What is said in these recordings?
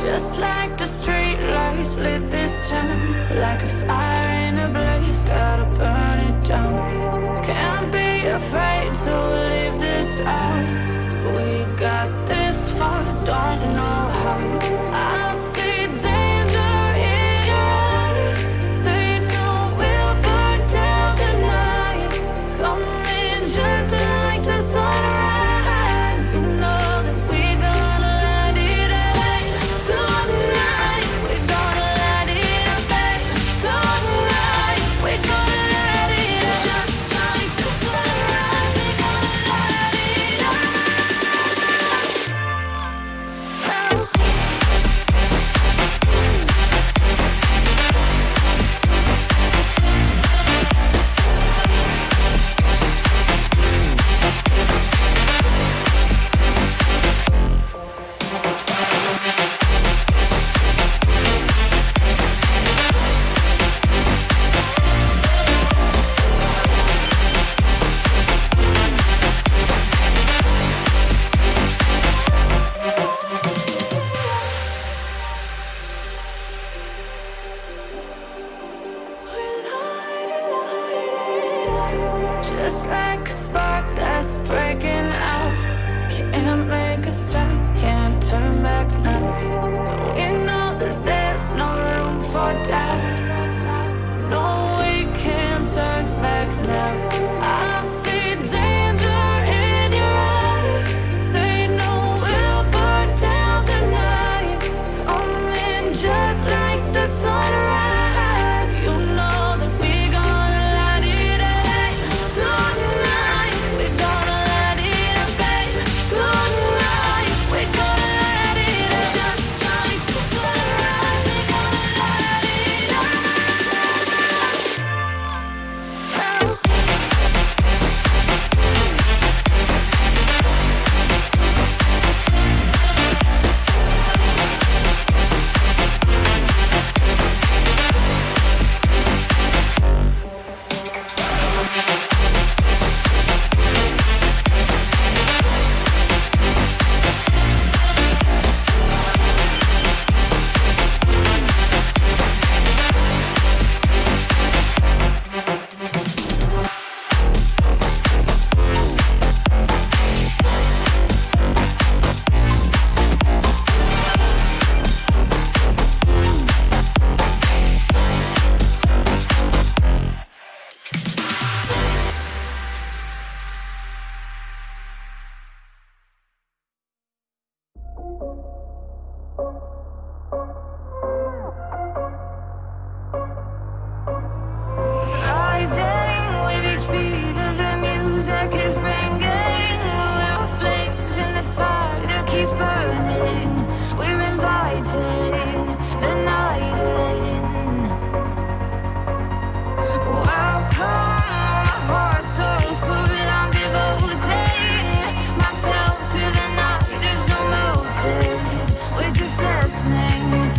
Just like the street lights lit this town, like a fire in a blaze, gotta burn it down. Can't be afraid to leave this out. We got this far, don't know how. I see danger in your eyes. They know we'll burn down the night. Coming just like the sunrise. You know that we gonna light it up tonight. We gonna light it up tonight. We gonna light it up just like the sunrise. We gonna light it up. Just like a spark that's breaking out. Can't make a stop, can't turn back now. We know that there's no room for doubt. No, we can't turn back now. I see danger in your eyes. They know we'll burn down the night. Coming just like the sunrise. You know that we gonna light it up tonight. We gonna light it up tonight. We gonna light it up just like the sunrise. We gonna light it up. Rising with each beat of the music is bringing. We're flames in the fire that keeps burning. We're inviting the night in. Welcome, my heart so full. I'm devoting myself to the night. There's no motive. We're just listening.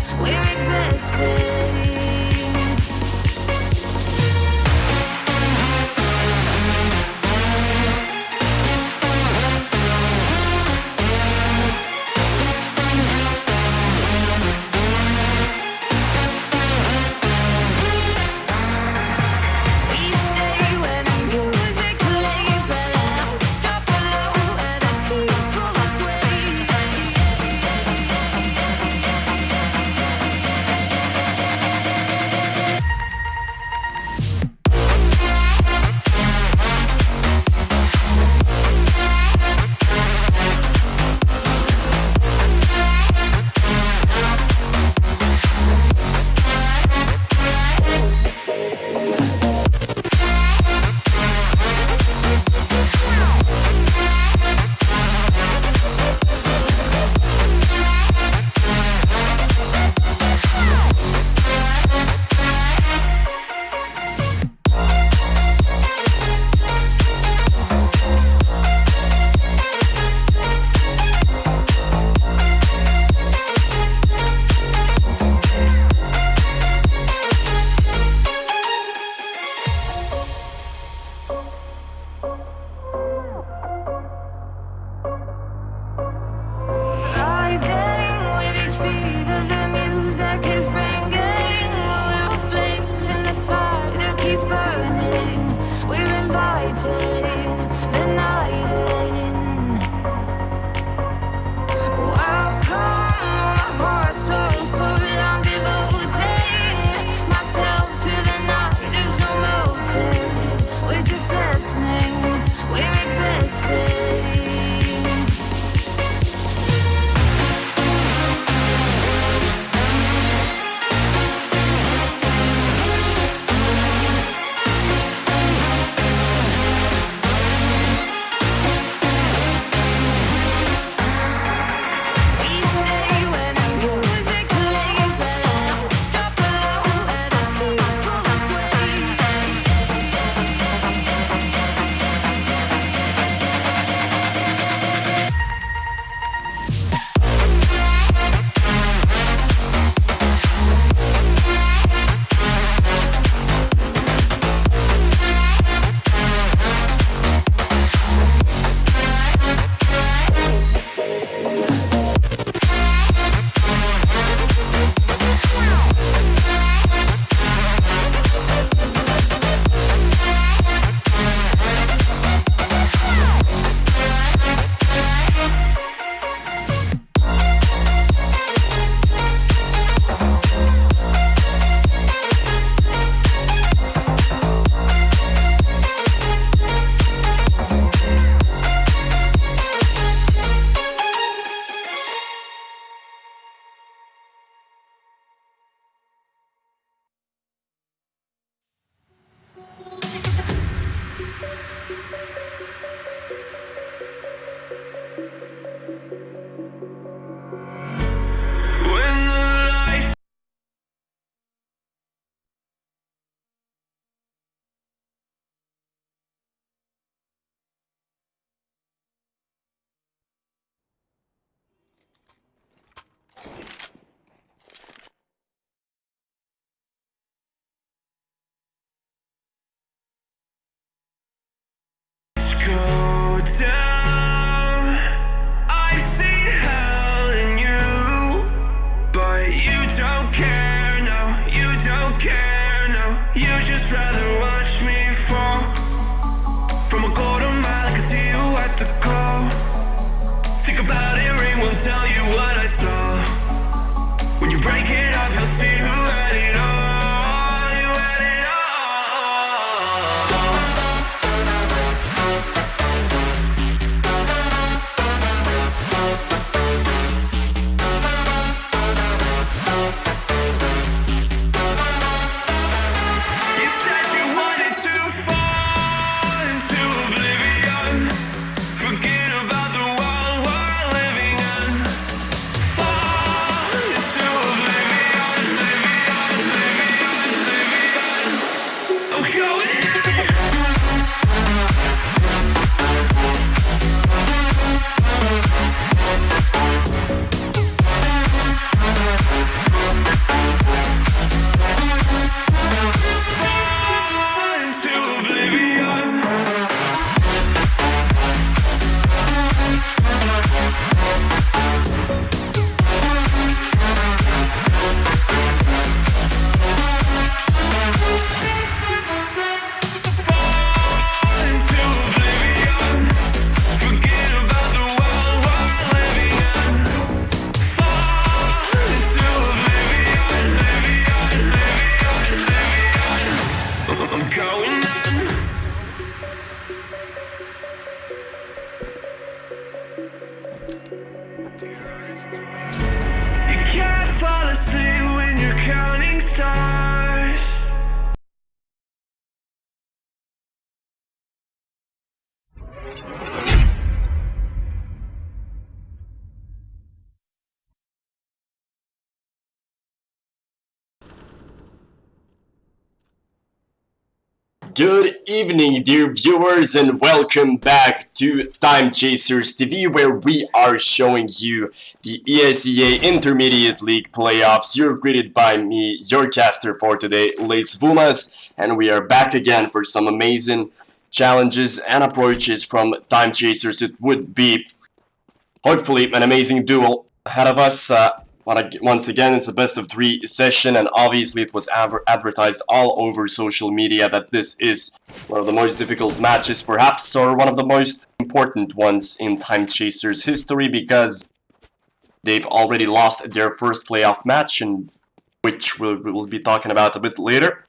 stars. Good evening, dear viewers, and welcome back to Time Chasers TV, where we are showing you the ESEA Intermediate League playoffs. You're greeted by me, your caster for today, Les Vumas, and we are back again for some amazing challenges and approaches from Time Chasers. It would be, hopefully, an amazing duel ahead of us. Once again, it's a best of 3 session, and obviously it was advertised all over social media that this is one of the most difficult matches, perhaps, or one of the most important ones in Time Chasers history, because they've already lost their first playoff match, and which we'll be talking about a bit later.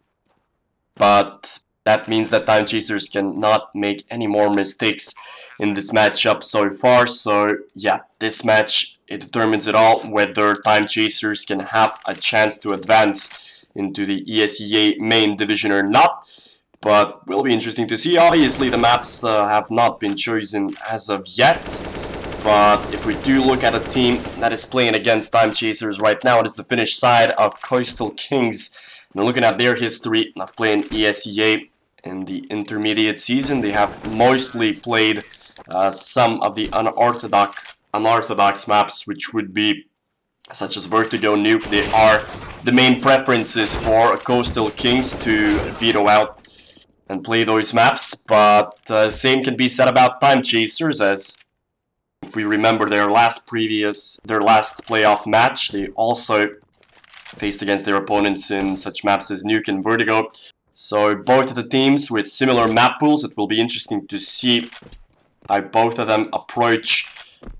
But that means that Time Chasers cannot make any more mistakes in this matchup so far. So yeah, this match, it determines it all, whether Time Chasers can have a chance to advance into the ESEA main division or not. But will be interesting to see. Obviously the maps have not been chosen as of yet. But if we do look at a team that is playing against Time Chasers right now, it is the Finnish side of Coastal Kings. And looking at their history of playing ESEA in the intermediate season, they have mostly played some of the unorthodox maps, which would be such as Vertigo, Nuke. They are the main preferences for Coastal Kings to veto out and play those maps. But same can be said about Time Chasers, as if we remember their last playoff match, they also faced against their opponents in such maps as Nuke and Vertigo. So both of the teams with similar map pools. It will be interesting to see how both of them approach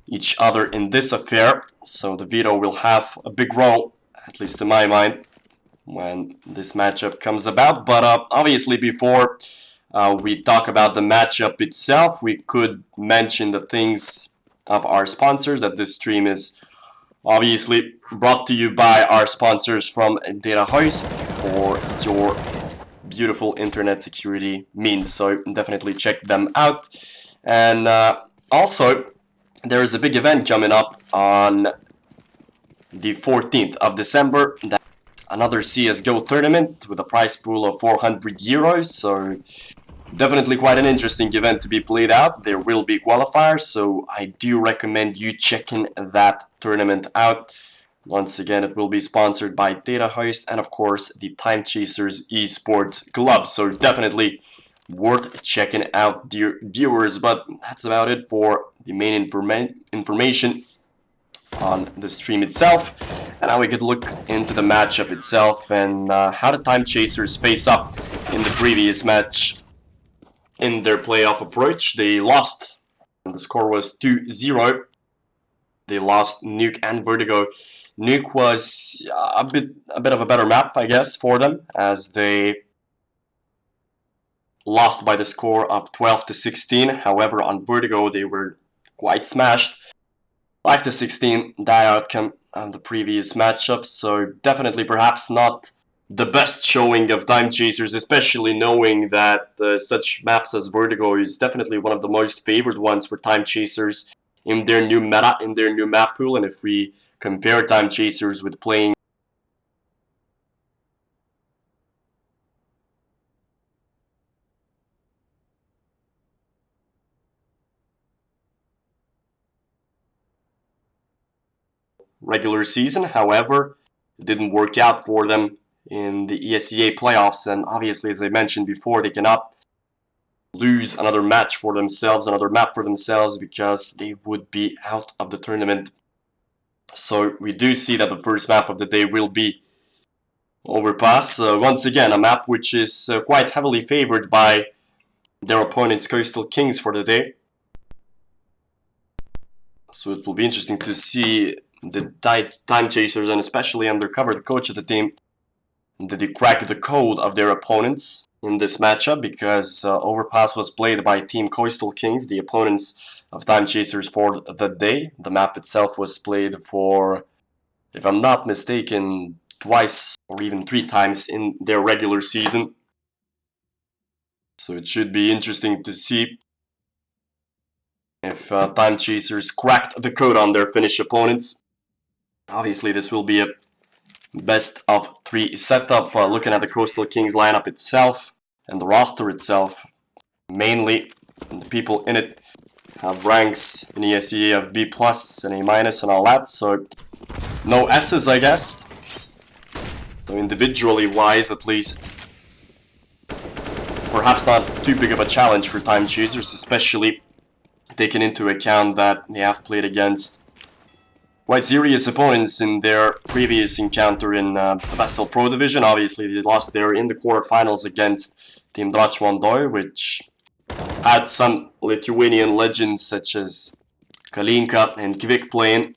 each other in this affair. So the veto will have a big role, at least in my mind, when this matchup comes about. But obviously before we talk about the matchup itself, we could mention the things of our sponsors, that this stream is obviously brought to you by our sponsors from Data Hoist for your beautiful internet security means. So definitely check them out. And also, there is a big event coming up on the 14th of December. That's another CSGO tournament with a prize pool of 400 euros. So definitely quite an interesting event to be played out. There will be qualifiers, so I do recommend you checking that tournament out. Once again, it will be sponsored by Data Hoist and of course the Time Chasers Esports Club. So definitely worth checking out, dear viewers. But that's about it for the main information on the stream itself. And now we could look into the matchup itself and how the Time Chasers face up in the previous match. In their playoff approach, they lost. The score was 2-0. They lost Nuke and Vertigo. Nuke was a bit of a better map, I guess, for them, as they lost by the score of 12-16. However, on Vertigo, they were quite smashed. 5-16, that outcome on the previous matchup. So definitely, perhaps not the best showing of Time Chasers, especially knowing that such maps as Vertigo is definitely one of the most favored ones for Time Chasers in their new meta, in their new map pool. And if we compare Time Chasers with playing regular season, however, it didn't work out for them in the ESEA playoffs, and obviously, as I mentioned before, they cannot lose another match for themselves, another map for themselves, because they would be out of the tournament. So we do see that the first map of the day will be Overpass. Once again, a map which is quite heavily favored by their opponents, Coastal Kings, for the day. So it will be interesting to see the Time Chasers, and especially Undercover, the coach of the team, did they crack the code of their opponents in this matchup, because Overpass was played by Team Coastal Kings, the opponents of Time Chasers for the day. The map itself was played for, if I'm not mistaken, twice or even 3 times in their regular season. So it should be interesting to see if Time Chasers cracked the code on their Finnish opponents. Obviously, this will be a best of 3 setup. Looking at the Coastal Kings lineup itself and the roster itself, mainly the people in it have ranks in ESEA of B+ and A- and all that, so no S's, I guess. So individually wise, at least, perhaps not too big of a challenge for Time Chasers, especially taking into account that they have played against quite serious opponents in their previous encounter in the Vessel Pro Division. Obviously, they lost there in the quarterfinals against Team Drachmondoi, which had some Lithuanian legends such as Kalinka and Kvik playing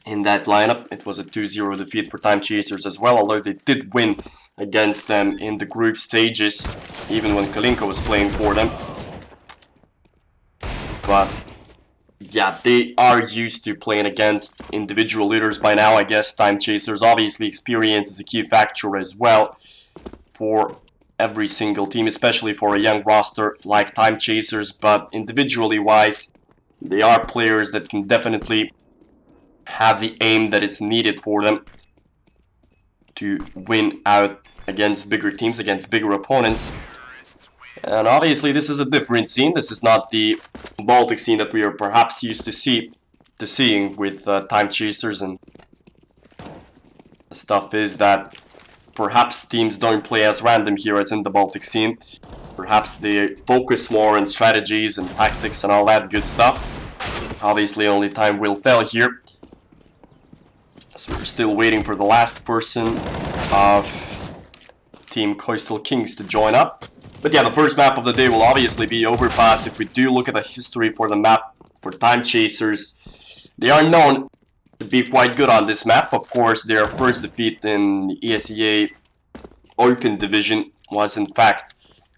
in that lineup. It was a 2-0 defeat for Time Chasers as well, although they did win against them in the group stages, even when Kalinka was playing for them. But yeah, they are used to playing against individual leaders by now, I guess. Time Chasers, obviously experience is a key factor as well for every single team, especially for a young roster like Time Chasers, but individually wise, they are players that can definitely have the aim that is needed for them to win out against bigger teams, against bigger opponents. And obviously this is a different scene. This is not the Baltic scene that we are perhaps used to seeing with Time Chasers, and the stuff is that perhaps teams don't play as random here as in the Baltic scene. Perhaps they focus more on strategies and tactics and all that good stuff. Obviously only time will tell here, as we're still waiting for the last person of Team Coastal Kings to join up. But yeah, the first map of the day will obviously be Overpass. If we do look at the history for the map for Time Chasers, they are known to be quite good on this map. Of course, their first defeat in the ESEA Open Division was in fact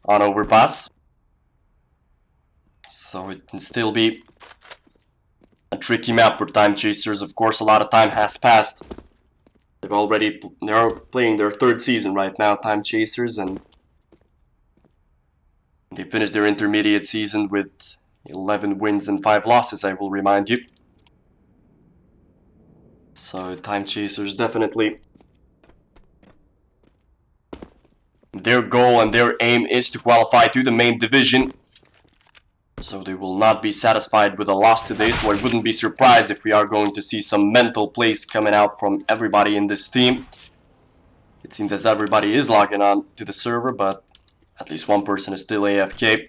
on Overpass. So it can still be a tricky map for Time Chasers. Of course, a lot of time has passed. They're playing their 3rd season right now, Time Chasers, and they finished their intermediate season with 11 wins and 5 losses, I will remind you. So Time Chasers definitely, their goal and their aim is to qualify to the main division. So they will not be satisfied with a loss today, so I wouldn't be surprised if we are going to see some mental plays coming out from everybody in this team. It seems as everybody is logging on to the server, but at least one person is still AFK.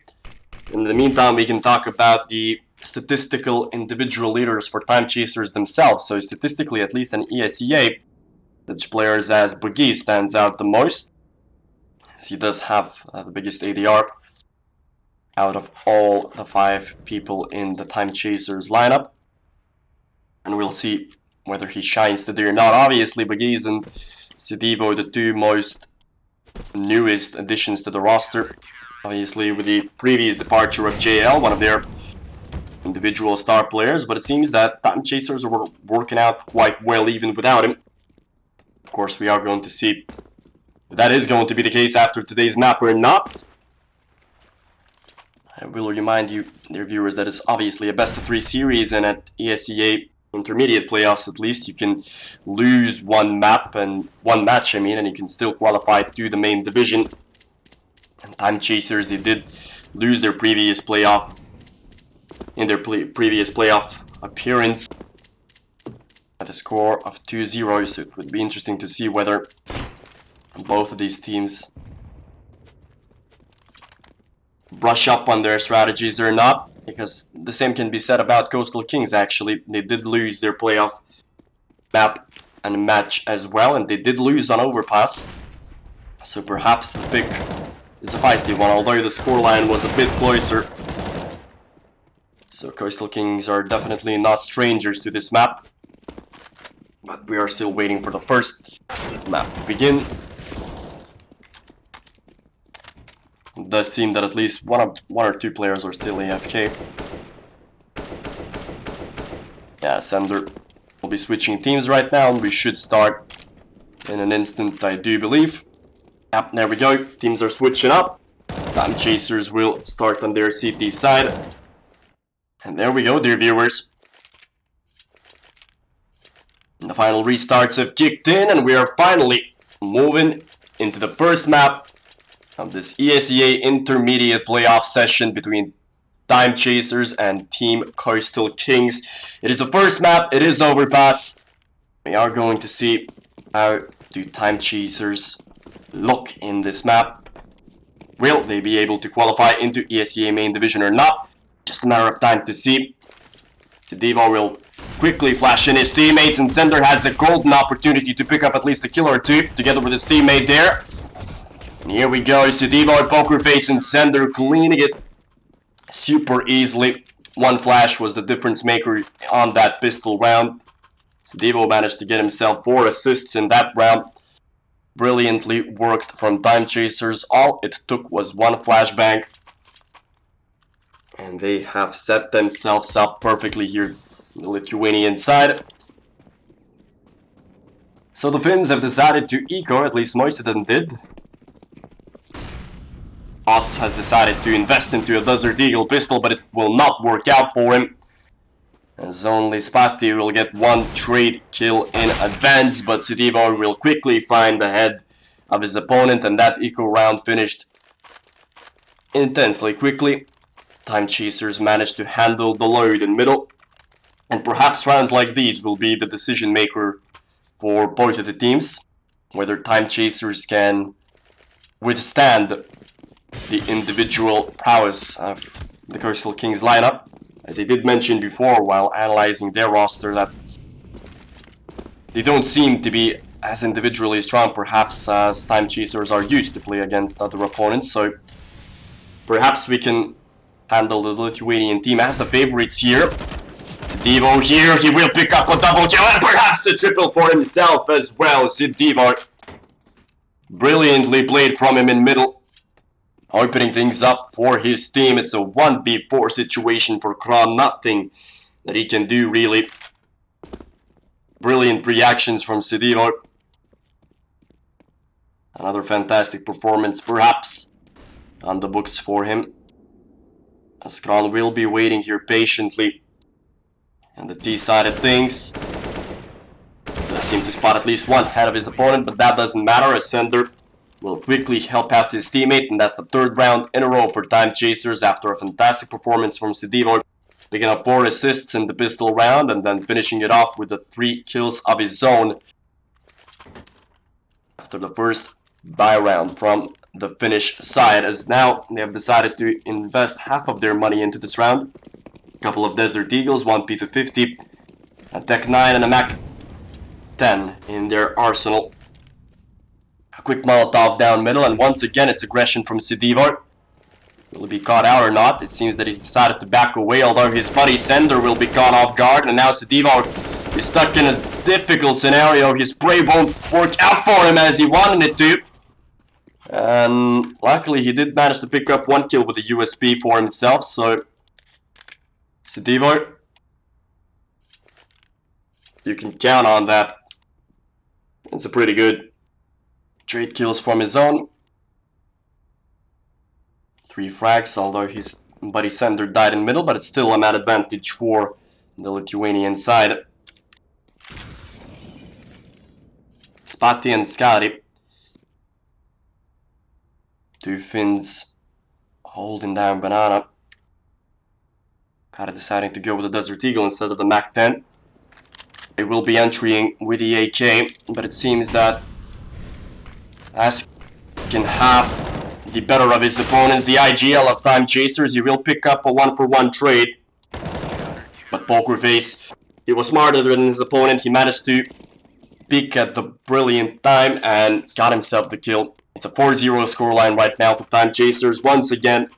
In the meantime, we can talk about the statistical individual leaders for Time Chasers themselves. So statistically, at least in ESEA, such players as Boogie stands out the most, as he does have the biggest ADR out of all the 5 people in the Time Chasers lineup. And we'll see whether he shines today or not. Obviously, Boogie and Sidivo, the 2 most newest additions to the roster. Obviously, with the previous departure of JL, one of their individual star players, but it seems that Time Chasers are working out quite well even without him. Of course, we are going to see if that is going to be the case after today's map or not. I will remind you, dear viewers, that it's obviously a best-of-3 series, and at ESEA intermediate playoffs at least, you can lose one match, and you can still qualify to the main division. And Time Chasers, they did lose their previous playoff appearance at a score of 2-0, so it would be interesting to see whether both of these teams brush up on their strategies or not, because the same can be said about Coastal Kings. Actually, they did lose their playoff map and match as well, and they did lose on Overpass, so perhaps the pick is a feisty one, although the scoreline was a bit closer. So Coastal Kings are definitely not strangers to this map, but we are still waiting for the first map to begin. It does seem that at least one or two players are still AFK. Yeah, Sender will be switching teams right now, and we should start in an instant, I do believe. Yep, there we go. Teams are switching up. Time Chasers will start on their CT side. And there we go, dear viewers. The final restarts have kicked in, and we are finally moving into the first map of this ESEA intermediate playoff session between Time Chasers and Team Coastal Kings. It is the first map, it is Overpass. We are going to see how do Time Chasers look in this map. Will they be able to qualify into ESEA main division or not? Just a matter of time to see. Devo will quickly flash in his teammates, and Sender has a golden opportunity to pick up at least a kill or two together with his teammate there. And here we go, Devo, Pokerface, and Sender cleaning it super easily. One flash was the difference maker on that pistol round. Devo managed to get himself 4 assists in that round. Brilliantly worked from Time Chasers. All it took was one flashbang. And they have set themselves up perfectly here, the Lithuanian side. So the Finns have decided to eco, at least most of them did. Ots has decided to invest into a Desert Eagle pistol, but it will not work out for him, as only Spatti will get 1 trade kill in advance, but Sidivo will quickly find the head of his opponent, and that eco round finished intensely quickly. Time Chasers managed to handle the load in middle, and perhaps rounds like these will be the decision maker for both of the teams, whether Time Chasers can withstand the individual prowess of the Coastal Kings lineup. As I did mention before while analyzing their roster, that they don't seem to be as individually strong perhaps as Time Chasers are used to play against other opponents, so perhaps we can handle the Lithuanian team as the favorites here. Devo here, he will pick up a double kill and perhaps a triple for himself as well. Devo brilliantly played from him in middle, opening things up for his team. It's a 1v4 situation for Kron, nothing that he can do really. Brilliant reactions from Sidivo. Another fantastic performance perhaps on the books for him, as Kron will be waiting here patiently. And the T side of things does seem to spot at least one head of his opponent, but that doesn't matter, as Sender will quickly help out his teammate, and that's the 3rd round in a row for Time Chasers after a fantastic performance from Sidivo, picking up 4 assists in the pistol round and then finishing it off with the 3 kills of his own after the first buy round from the Finnish side, as now they have decided to invest half of their money into this round. A couple of Desert Eagles, 1 P250, a Tech 9 and a Mac 10 in their arsenal. A quick Molotov down middle, and once again it's aggression from Sidivo. Will he be caught out or not? It seems that he's decided to back away, although his buddy Sender will be caught off guard, and now Sidivo is stuck in a difficult scenario. His spray won't work out for him as he wanted it to. And luckily he did manage to pick up 1 kill with the USP for himself, so Sidivo, you can count on that. It's a pretty good trade kills from his own. 3 frags, although his buddy Sender died in middle, but it's still a mad advantage for the Lithuanian side. Spatti and Skari, 2 Finns holding down Banana. Kind of deciding to go with the Desert Eagle instead of the Mac 10. They will be entering with the AK, but it seems that Ask can have the better of his opponents. The IGL of Time Chasers, he will pick up a 1-for-1 trade. But Pokerface, he was smarter than his opponent. He managed to peek at the brilliant time and got himself the kill. It's a 4-0 scoreline right now for Time Chasers. Once again,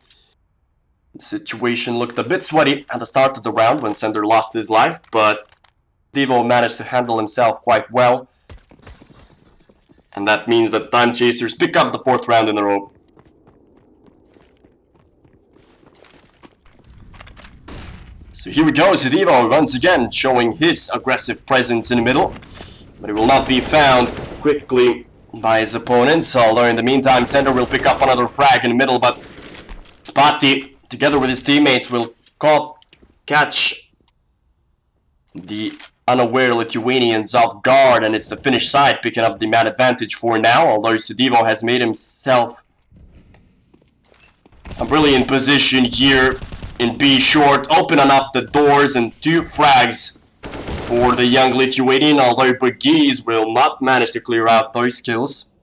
the situation looked a bit sweaty at the start of the round when Sender lost his life, but Devo managed to handle himself quite well. And that means that Time Chasers pick up the 4th round in a row. So here we go, Devo once again showing his aggressive presence in the middle, but he will not be found quickly by his opponents, although in the meantime Sender will pick up another frag in the middle, but Spati, together with his teammates, will catch the unaware Lithuanians off guard, and it's the Finnish side picking up the man advantage for now, although Sidivo has made himself a brilliant position here in B short, opening up the doors, and 2 frags for the young Lithuanian, although Burgese will not manage to clear out those kills.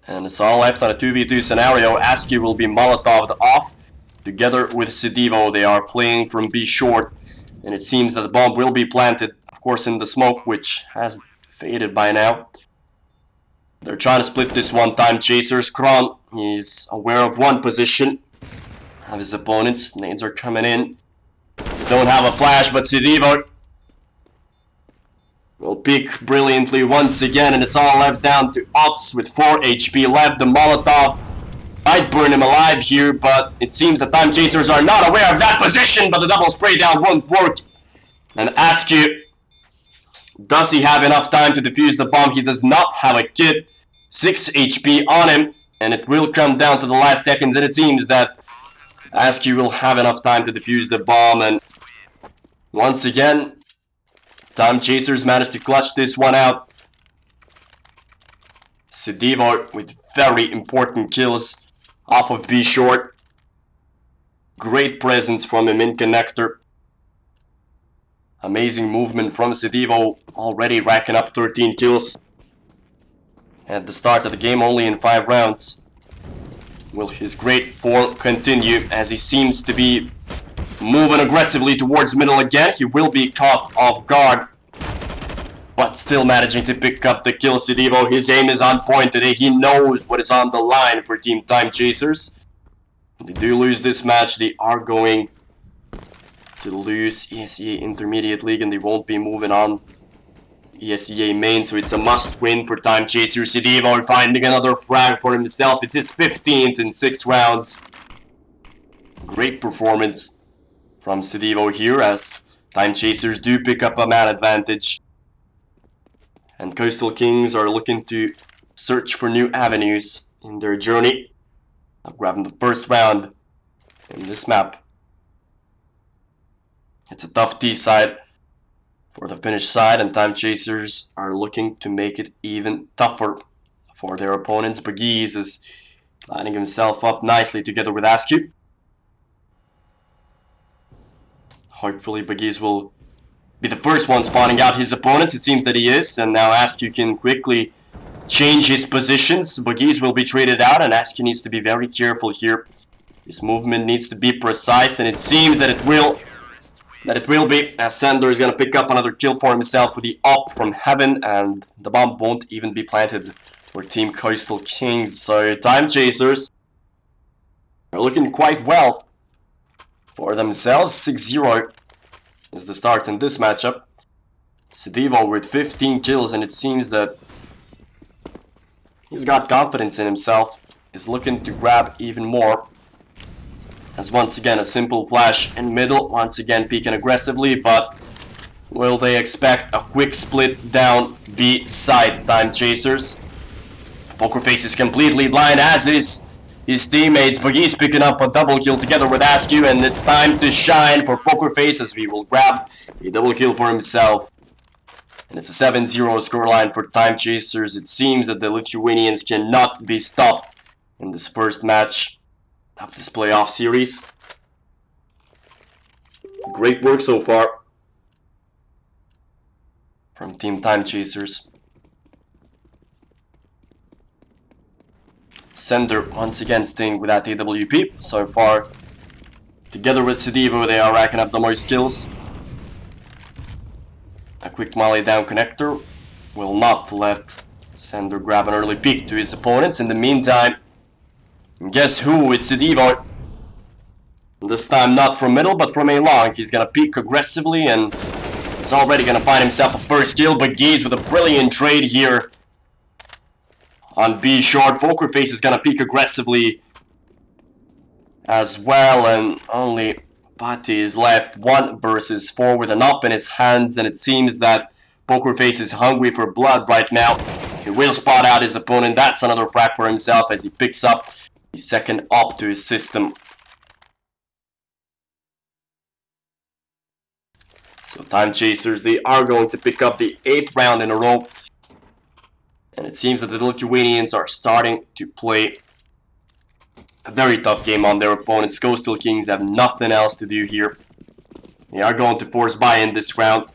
And it's all left on a 2v2 scenario. Askew will be Molotov'd off. Together with Sidivo, they are playing from B short, and it seems that the bomb will be planted, of course, in the smoke, which has faded by now. They're trying to split this one time. Chasers, Kron, he's aware of one position of his opponents. Nades are coming in. Don't have a flash, but Sidivo will peek brilliantly once again, and it's all left down to Ots with 4 HP left. The Molotov might burn him alive here, but it seems the Time Chasers are not aware of that position, but the double spray down won't work. And Askew, does he have enough time to defuse the bomb? He does not have a kit. 6 HP on him, and it will come down to the last seconds, and it seems that Askew will have enough time to defuse the bomb, and once again, Time Chasers managed to clutch this one out. Sidivo with very important kills off of B short. Great presence from him in connector. Amazing movement from Sidivo, already racking up 13 kills. At the start of the game, only in 5 rounds. Will his great form continue as he seems to be moving aggressively towards middle again? He will be caught off guard, but still managing to pick up the kill. Sidivo, his aim is on point today. He knows what is on the line for Team Time Chasers. If they do lose this match, they are going to lose ESEA Intermediate League, and they won't be moving on ESEA main, so it's a must-win for Time Chasers. Sidivo finding another frag for himself. It's his 15th in 6 rounds. Great performance from Sidivo here, as Time Chasers do pick up a man advantage. And Coastal Kings are looking to search for new avenues in their journey of grabbing the first round in this map. It's a tough T side for the Finnish side, and Time Chasers are looking to make it even tougher for their opponents. Burgese is lining himself up nicely together with Askew. Hopefully Burgese will be the first one spotting out his opponents. It seems that he is, and now Askew can quickly change his positions. Burgese will be traded out, and Askew needs to be very careful here. His movement needs to be precise, and it seems that it will be, as Sander is going to pick up another kill for himself with the up from heaven, and the bomb won't even be planted for Team Coastal Kings. So Time Chasers are looking quite well for themselves. 6-0 is the start in this matchup. Sidivo with 15 kills, and it seems that he's got confidence in himself, is looking to grab even more. As once again a simple flash in middle, once again peeking aggressively, but will they expect a quick split down B side? Time Chasers. Pokerface is completely blind, as is his teammates. Burgese picking up a double kill together with Askew, and it's time to shine for Pokerface, as we will grab a double kill for himself. And it's a 7-0 scoreline for Time Chasers. It seems that the Lithuanians cannot be stopped in this first match of this playoff series. Great work so far from Team Time Chasers. Sender once again staying with that AWP. So far, together with Sidivo, they are racking up the most kills. A quick molly down connector will not let Sender grab an early peek to his opponents. In the meantime, guess who? It's Sidivo. This time not from middle, but from a long. He's gonna peek aggressively, and he's already gonna find himself a first kill. But Burgese with a brilliant trade here on B short. Pokerface is gonna peek aggressively as well, and only Patti is left 1 versus 4 with an up in his hands, and it seems that Poker Face is hungry for blood right now. He will spot out his opponent. That's another frag for himself as he picks up the second op to his system. So Time Chasers, they are going to pick up the 8th round in a row. And it seems that the Lithuanians are starting to play a very tough game on their opponents. Coastal Kings have nothing else to do here. They are going to force buy in this round.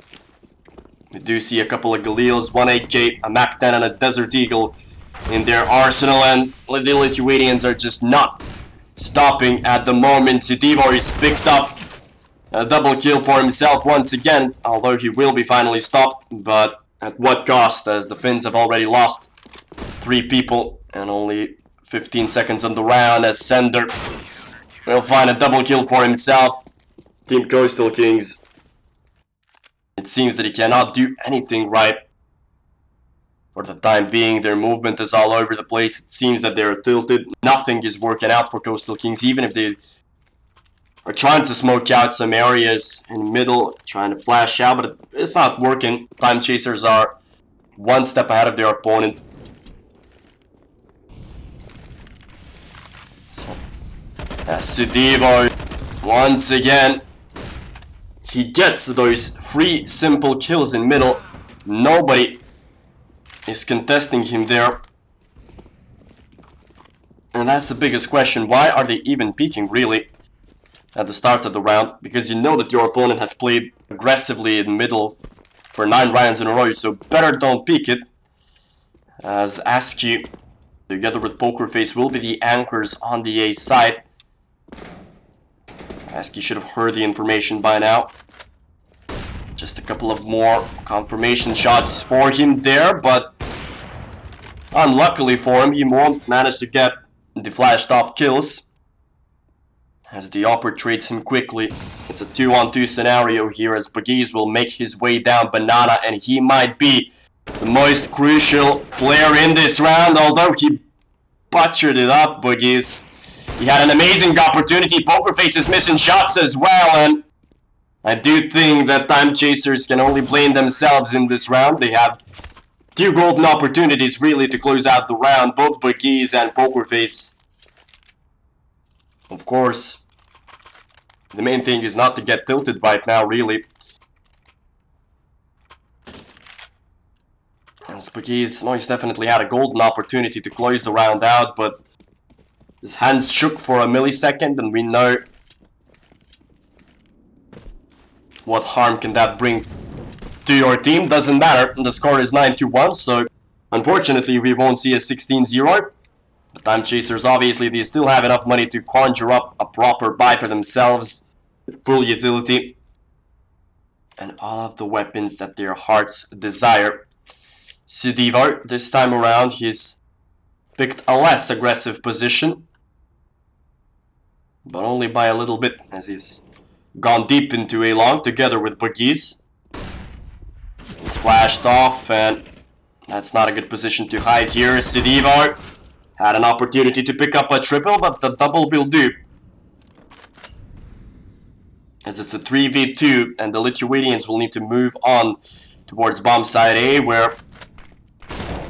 We do see a couple of Galils, 1 8K, a Mac 10 and a Desert Eagle in their arsenal, and the Lithuanians are just not stopping at the moment. Sidivor is picked up a double kill for himself once again, although he will be finally stopped, but at what cost, as the Finns have already lost 3 people and only 15 seconds on the round, as Sender will find a double kill for himself. Team Coastal Kings, it seems that he cannot do anything right for the time being. Their movement is all over the place. It seems that they're tilted. Nothing is working out for Coastal Kings, even if they are trying to smoke out some areas in the middle, trying to flash out, but it's not working. Time Chasers are one step ahead of their opponent. So, Sidivor, once again, he gets those 3 simple kills in middle. Nobody is contesting him there. And that's the biggest question. Why are they even peeking, really, at the start of the round? Because you know that your opponent has played aggressively in middle for 9 rounds in a row, so better don't peek it. As Askew, together with Poker Face, will be the anchors on the A side. Askew should have heard the information by now. Just a couple of more confirmation shots for him there, but unluckily for him, he won't manage to get the flashed off kills, as the Opera trades him quickly. It's a 2-on-2 scenario here, as Bagheez will make his way down Banana, and he might be the most crucial player in this round, although he butchered it up, Bagheez. He had an amazing opportunity. Poker Face is missing shots as well, and I do think that Time Chasers can only blame themselves in this round. They have 2 golden opportunities really to close out the round, both Bagheez and Poker Face. Of course, the main thing is not to get tilted right now, really. As Bagheez, no, he's definitely had a golden opportunity to close the round out, but his hands shook for a millisecond, and we know what harm can that bring to your team. Doesn't matter, the score is 9-1, so unfortunately we won't see a 16-0. The Time Chasers, obviously, they still have enough money to conjure up a proper buy for themselves, with full utility, and all of the weapons that their hearts desire. Sidivor, this time around, he's picked a less aggressive position, but only by a little bit, as he's gone deep into a long together with Bagheez. He's flashed off, and that's not a good position to hide here. Sidivor had an opportunity to pick up a triple, but the double will do, as it's a 3v2, and the Lithuanians will need to move on towards bomb side A, where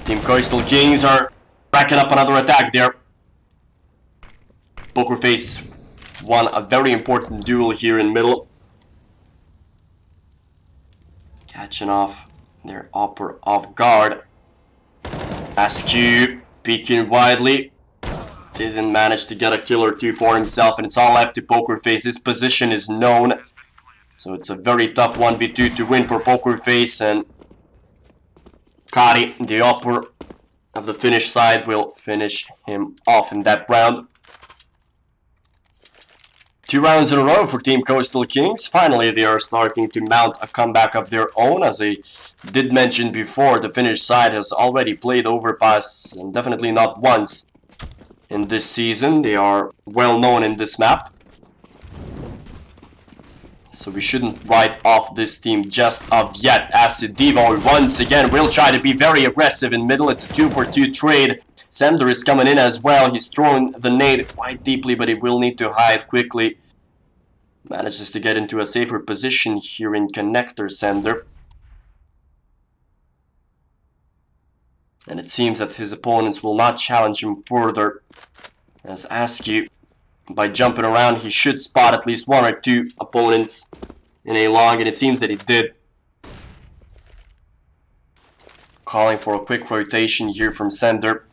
Team Coastal Kings are racking up another attack there. Poker Face won a very important duel here in middle, catching off their Opera off guard. Askew peeking widely, didn't manage to get a kill or 2 for himself, and it's all left to Poker Face. His position is known, so it's a very tough 1v2 to win for Poker Face, and Kari, the Opera of the Finnish side, will finish him off in that round. 2 rounds in a row for Team Coastal Kings. Finally, they are starting to mount a comeback of their own. As I did mention before, the Finnish side has already played Overpass, and definitely not once in this season. They are well known in this map, so we shouldn't write off this team just of yet. As Sidivor once again will try to be very aggressive in middle. It's a 2-for-2 trade. Sender is coming in as well. He's throwing the nade quite deeply, but he will need to hide quickly. Manages to get into a safer position here in connector. Sender And it seems that his opponents will not challenge him further. As Askew, by jumping around, he should spot at least one or two opponents in a long, and it seems that he did. Calling for a quick rotation here from Sender.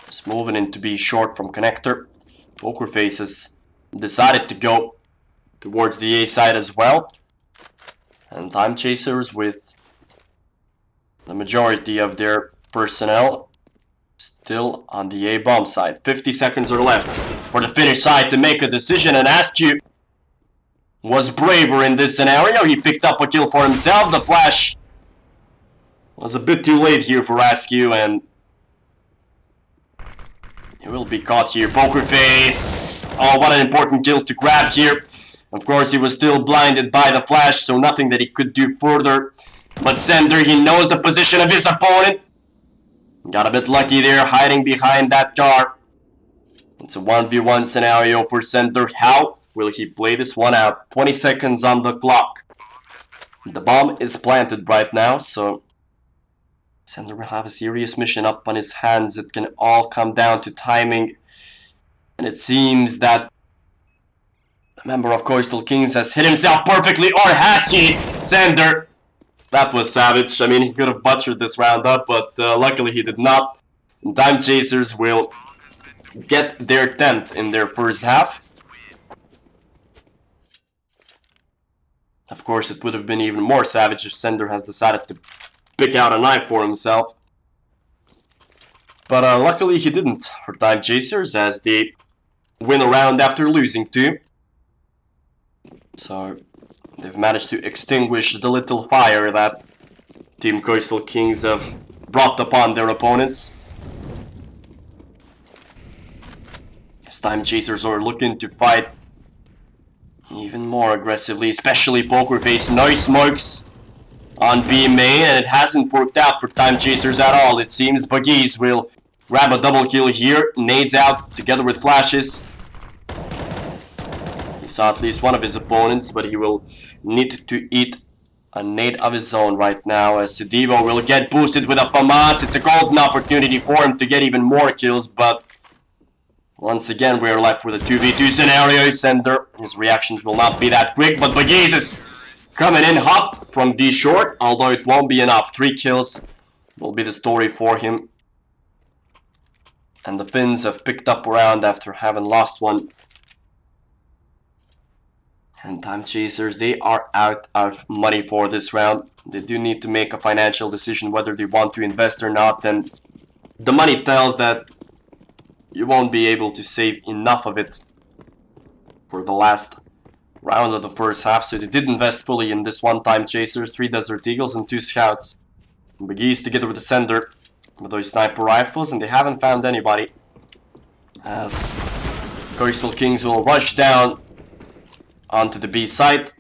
Just moving in to be short from Connector. Pokerface has decided to go towards the A side as well. And Time Chasers, with the majority of their personnel still on the A bomb side. 50 seconds are left for the Finnish side to make a decision, and Askew was braver in this scenario. He picked up a kill for himself. The flash was a bit too late here for Askew, and he will be caught here. Pokerface! Oh, what an important kill to grab here. Of course, he was still blinded by the flash, so nothing that he could do further. But Sender, he knows the position of his opponent. Got a bit lucky there, hiding behind that car. It's a 1v1 scenario for Sender. How will he play this one out? 20 seconds on the clock. The bomb is planted right now, so Sender will have a serious mission up on his hands. It can all come down to timing. And it seems that a member of Coastal Kings has hit himself perfectly, or has he? Sender! That was savage. I mean, he could have butchered this round up, but luckily he did not. And Time Chasers will get their 10th in their first half. Of course, it would have been even more savage if Sender has decided to pick out a knife for himself. But luckily he didn't for Time Chasers, as they win a round after losing 2. So they've managed to extinguish the little fire that Team Coastal Kings have brought upon their opponents. As Time Chasers are looking to fight even more aggressively, especially Pokerface. No smokes on B main, and it hasn't worked out for Time Chasers at all. It seems Buggies will grab a double kill here. Nades out together with flashes. He saw at least one of his opponents, but he will need to eat a nade of his own right now, as Sedivo will get boosted with a FAMAS. It's a golden opportunity for him to get even more kills, but once again we are left with a 2v2 scenario. Sender, his reactions will not be that quick, but Buggies is coming in hot from B short, although it won't be enough. 3 kills will be the story for him. And the Finns have picked up a round after having lost one. And Time Chasers, they are out of money for this round. They do need to make a financial decision whether they want to invest or not. And the money tells that you won't be able to save enough of it for the last round of the first half. So they did invest fully in this one. Time Chasers, 3 Desert Eagles and 2 Scouts. Buggies together with the Sender with those sniper rifles, and they haven't found anybody, as Coastal Kings will rush down onto the B site.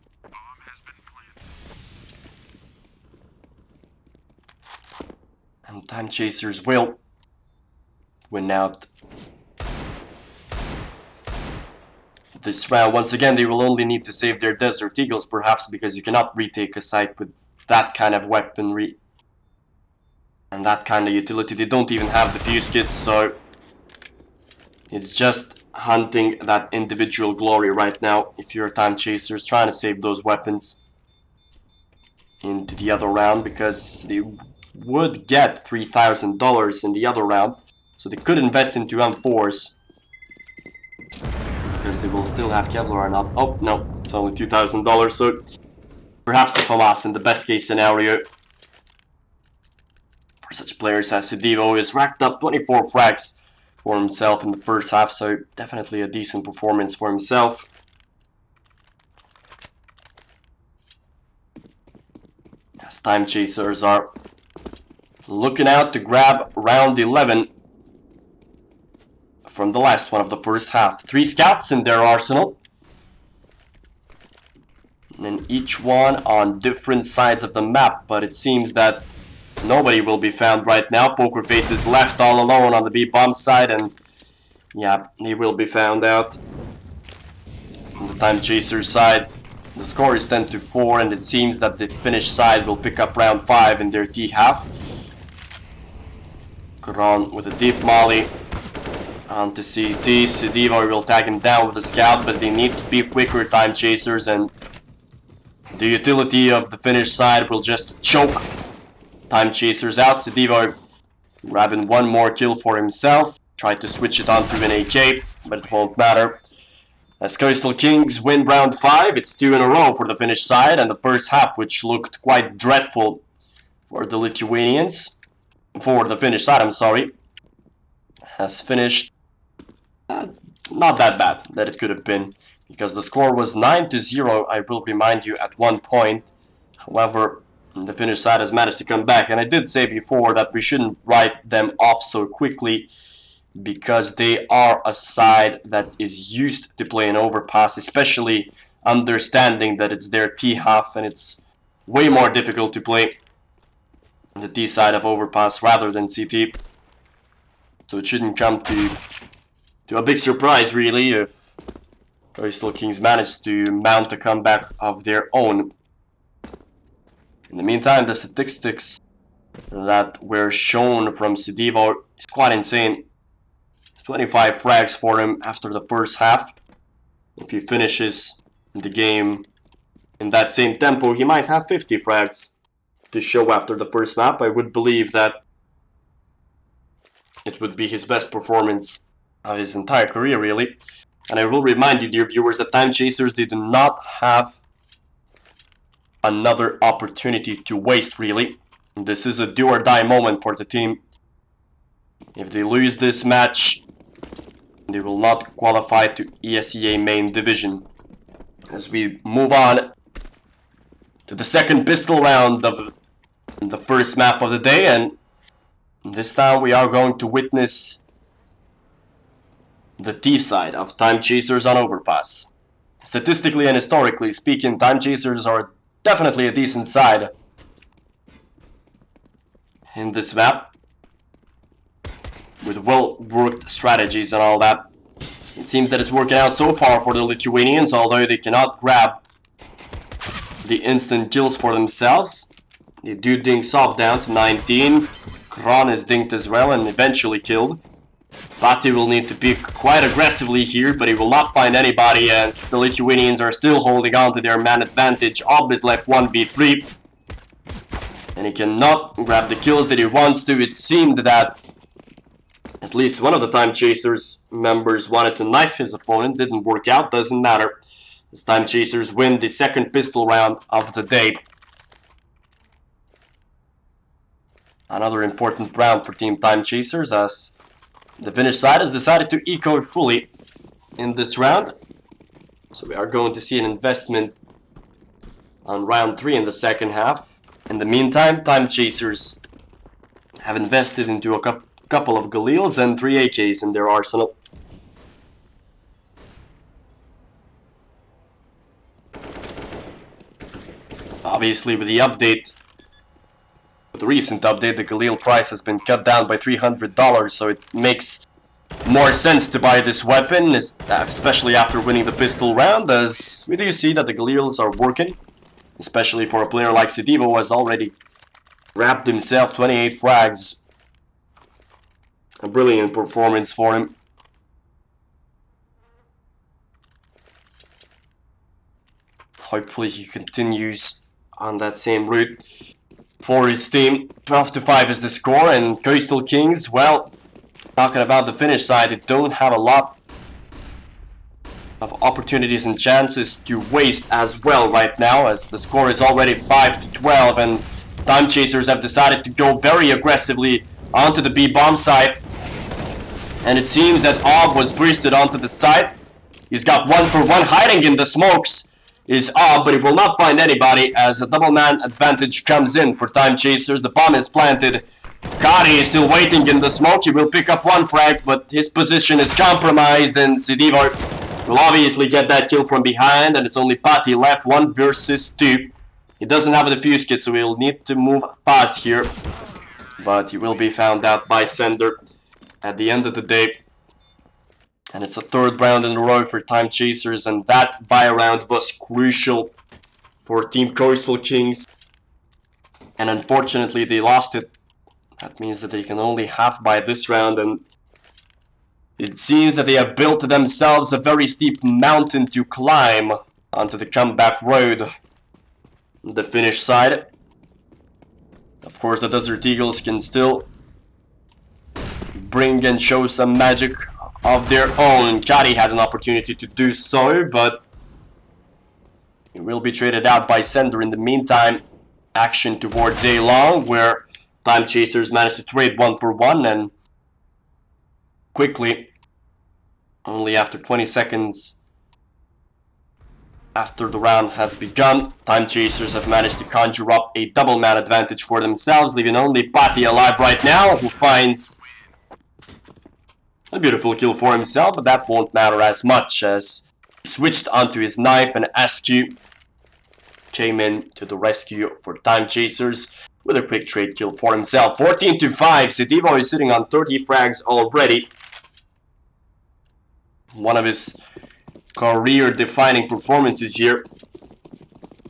And Time Chasers will win out this round. Once again, they will only need to save their Desert Eagles, perhaps, because you cannot retake a site with that kind of weaponry and that kind of utility. They don't even have the fuse kits, so it's just hunting that individual glory right now if you're Time Chasers, trying to save those weapons into the other round, because they would get $3,000 in the other round, so they could invest into M4s, because they will still have Kevlar and up. Oh no, it's only $2,000, so perhaps a FAMAS in the best case scenario for such players, as Sedivo has racked up 24 frags for himself in the first half, so definitely a decent performance for himself. As Time Chasers are looking out to grab round 11 from the last one of the first half. 3 Scouts in their arsenal, and each one on different sides of the map, but it seems that nobody will be found right now. Pokerface is left all alone on the B bomb side, and yeah, he will be found out. On the Time Chasers side, the score is 10-4, and it seems that the Finnish side will pick up round 5 in their T half. Kron with a deep molly onto CT. Sidivo will tag him down with a scout, but they need to be quicker, Time Chasers, and the utility of the Finnish side will just choke Time Chasers out. Sidivo grabbing one more kill for himself. Tried to switch it onto an AK, but it won't matter. As Coastal Kings win round 5, it's 2 in a row for the Finnish side, and the first half, which looked quite dreadful for the Lithuanians, for the Finnish side, I'm sorry, has finished not that bad that it could have been, because the score was 9-0, I will remind you, at one point. However, the Finnish side has managed to come back, and I did say before that we shouldn't write them off so quickly, because they are a side that is used to playing overpass, especially understanding that it's their T half and it's way more difficult to play the T side of overpass rather than CT. So it shouldn't come to a big surprise really if Coastal Kings manage to mount a comeback of their own. In the meantime, the statistics that were shown from Sidivo is quite insane. 25 frags for him after the first half. If he finishes the game in that same tempo, he might have 50 frags to show after the first map. I would believe that it would be his best performance of his entire career, really. And I will remind you, dear viewers, that Time Chasers did not have another opportunity to waste, really. This is a do-or-die moment for the team. If they lose this match, they will not qualify to ESEA main division. As we move on to the second pistol round of the first map of the day, and this time we are going to witness the T side of Time Chasers on overpass. Statistically and historically speaking, Time Chasers are definitely a decent side in this map, with well-worked strategies and all that. It seems that it's working out so far for the Lithuanians, although they cannot grab the instant kills for themselves. They do dink Sob down to 19. Kron is dinked as well and eventually killed. Pati will need to pick quite aggressively here, but he will not find anybody as the Lithuanians are still holding on to their man advantage. Ob is left 1v3. And he cannot grab the kills that he wants to. It seemed that at least one of the Time Chasers members wanted to knife his opponent. Didn't work out, doesn't matter. As Time Chasers win the second pistol round of the day. Another important round for Team Time Chasers, as the Finnish side has decided to eco fully in this round. So we are going to see an investment on round 3 in the second half. In the meantime, Time Chasers have invested into a couple of Galils and 3 AKs in their arsenal. Obviously, with the update, with the recent update, the Galil price has been cut down by $300, so it makes more sense to buy this weapon, especially after winning the pistol round, as we do see that the Galils are working, especially for a player like Sidivo, who has already wrapped himself 28 frags. A brilliant performance for him. Hopefully he continues on that same route for his team. 12-5 is the score, and Coastal Kings, well, talking about the Finnish side, they don't have a lot of opportunities and chances to waste as well right now, as the score is already 5-12, and Time Chasers have decided to go very aggressively onto the B-bomb side. And it seems that Ob was boosted onto the side. He's got 1-for-1 hiding in the smokes. Is Ob, but he will not find anybody as a double man advantage comes in for Time Chasers. The bomb is planted. Kari is still waiting in the smoke. He will pick up 1 frag, but his position is compromised, and Sidivo will obviously get that kill from behind, and it's only Pati left, 1 versus 2. He doesn't have a defuse kit, so he'll need to move fast here, but he will be found out by Sender at the end of the day. And it's a 3rd round in a row for Time Chasers, and that buy round was crucial for Team Coastal Kings. And unfortunately they lost it That means that they can only half by this round, and it seems that they have built themselves a very steep mountain to climb onto the comeback road. The finish side. Of course, the Desert Eagles can still bring and show some magic of their own. Kari had an opportunity to do so, but he will be traded out by Sender. In the meantime, action towards A long, where Time Chasers managed to trade 1-for-1, and quickly, only after 20 seconds after the round has begun, Time Chasers have managed to conjure up a double man advantage for themselves, leaving only Pati alive right now, who finds a beautiful kill for himself, but that won't matter as much as he switched onto his knife, and Askew came in to the rescue for Time Chasers with a quick trade kill for himself. 14-5, Sedivo is sitting on 30 frags already. One of his career-defining performances here.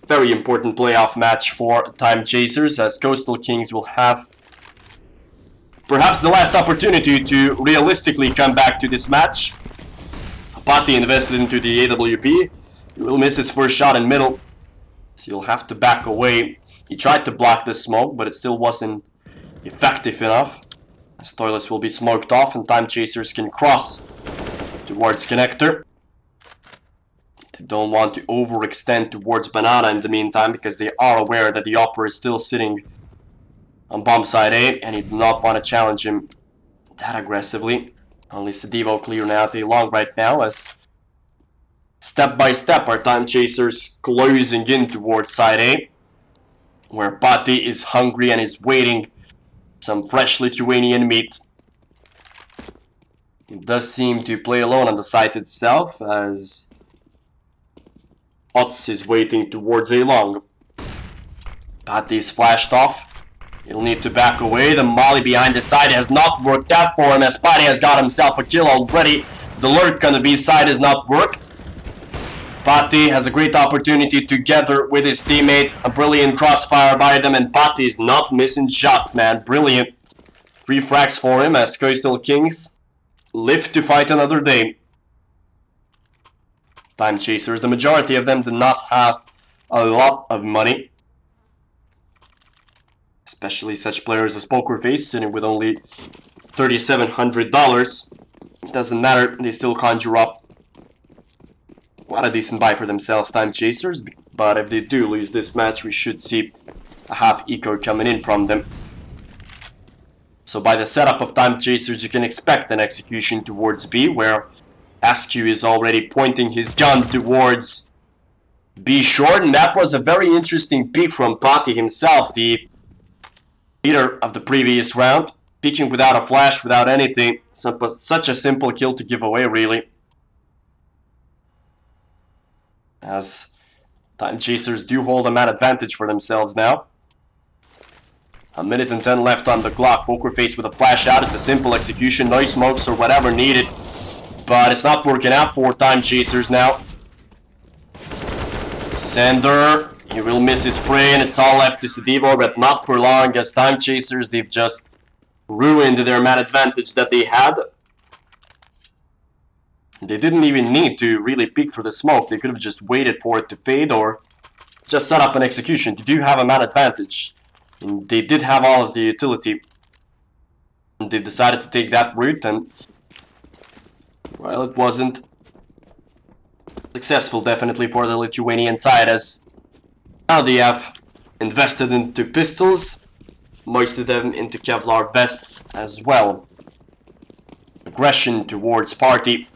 Very important playoff match for Time Chasers, as Coastal Kings will have perhaps the last opportunity to realistically come back to this match. Pati invested into the AWP. He will miss his first shot in middle, so he'll have to back away. He tried to block the smoke, but it still wasn't effective enough, as toilets will be smoked off and Time Chasers can cross towards connector. They don't want to overextend towards Banana in the meantime, because they are aware that the Opera is still sitting on bomb side A, and he do not want to challenge him that aggressively. Only Sedivo clearing out A long right now, as step by step our Time Chasers closing in towards side A, where Pati is hungry and is waiting some fresh Lithuanian meat. He does seem to play alone on the site itself, as Ots is waiting towards A long. Pati is flashed off. He'll need to back away. The molly behind the side has not worked out for him, as Pati has got himself a kill already. The lurk on the B side has not worked. Pati has a great opportunity together with his teammate. A brilliant crossfire by them, and Pati is not missing shots, man. Brilliant. 3 frags for him, as Coastal Kings live to fight another day. Time Chasers, the majority of them do not have a lot of money, especially such players as Pokerface, sitting with only $3,700. It doesn't matter, they still conjure up quite a decent buy for themselves, Time Chasers, but if they do lose this match, we should see a half eco coming in from them. So by the setup of Time Chasers, you can expect an execution towards B, where Askew is already pointing his gun towards B short, and that was a very interesting peek from Pati himself, the leader of the previous round, peeking without a flash, without anything. Such a simple kill to give away, really. As Time Chasers do hold a man advantage for themselves now. 1 minute and 10 left on the clock. Pokerface with a flash out. It's a simple execution, no smokes or whatever needed. But it's not working out for Time Chasers now. Sender, he will miss his spray, and it's all left to Sedivo, but not for long, as Time Chasers, they've just ruined their man advantage that they had. They didn't even need to really peek through the smoke. They could have just waited for it to fade, or just set up an execution. They do have a man advantage, and they did have all of the utility. And they decided to take that route, and well, it wasn't successful, definitely, for the Lithuanian side, as now they have invested into pistols, most of them into Kevlar vests as well. Aggression towards party.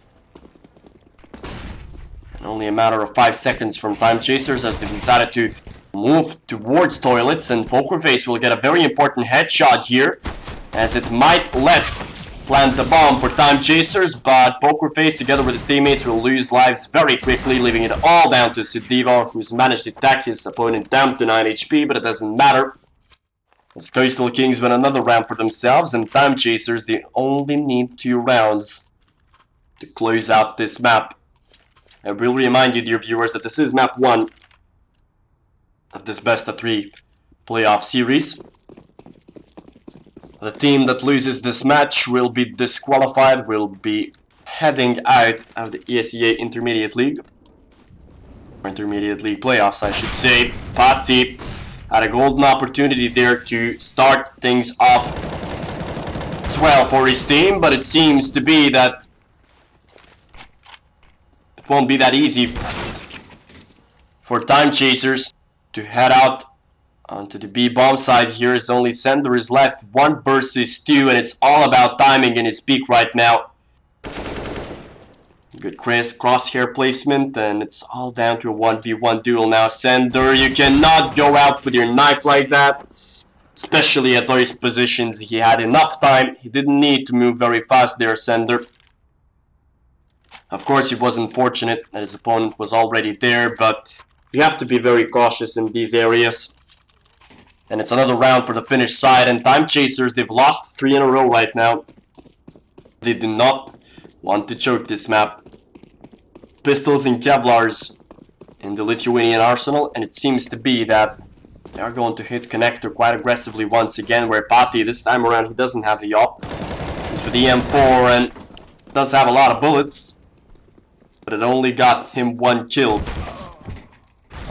And only a matter of 5 seconds from Time Chasers, as they decided to move towards toilets, and Pokerface will get a very important headshot here, as it might plant the bomb for Time Chasers, but Pokerface together with his teammates will lose lives very quickly, leaving it all down to Sedivo, who's managed to attack his opponent down to 9 HP, but it doesn't matter, as Coastal Kings win another round for themselves, and Time Chasers, they only need 2 rounds to close out this map. I will remind you, dear viewers, that this is map 1 of this best of 3 playoff series. The team that loses this match will be disqualified, will be heading out of the ESEA Intermediate League. Or Intermediate League playoffs, I should say. Patti had a golden opportunity there to start things off as well for his team, but it seems to be that it won't be that easy for Time Chasers to head out onto the B bomb side. Here is only Sender is left, 1 versus 2, and it's all about timing in his peak right now. Good crosshair placement, and it's all down to a 1v1 duel now. Sender, you cannot go out with your knife like that, especially at those positions. He had enough time, he didn't need to move very fast there, Sender. Of course, he was unfortunate that his opponent was already there, but you have to be very cautious in these areas. And it's another round for the Finnish side, and Time Chasers, they've lost 3 in a row right now. They do not want to choke this map. Pistols and Kevlars in the Lithuanian arsenal, and it seems to be that they are going to hit connector quite aggressively once again, where Patti, this time around, he doesn't have the op. He's with the M4 and does have a lot of bullets, but it only got him 1 kill.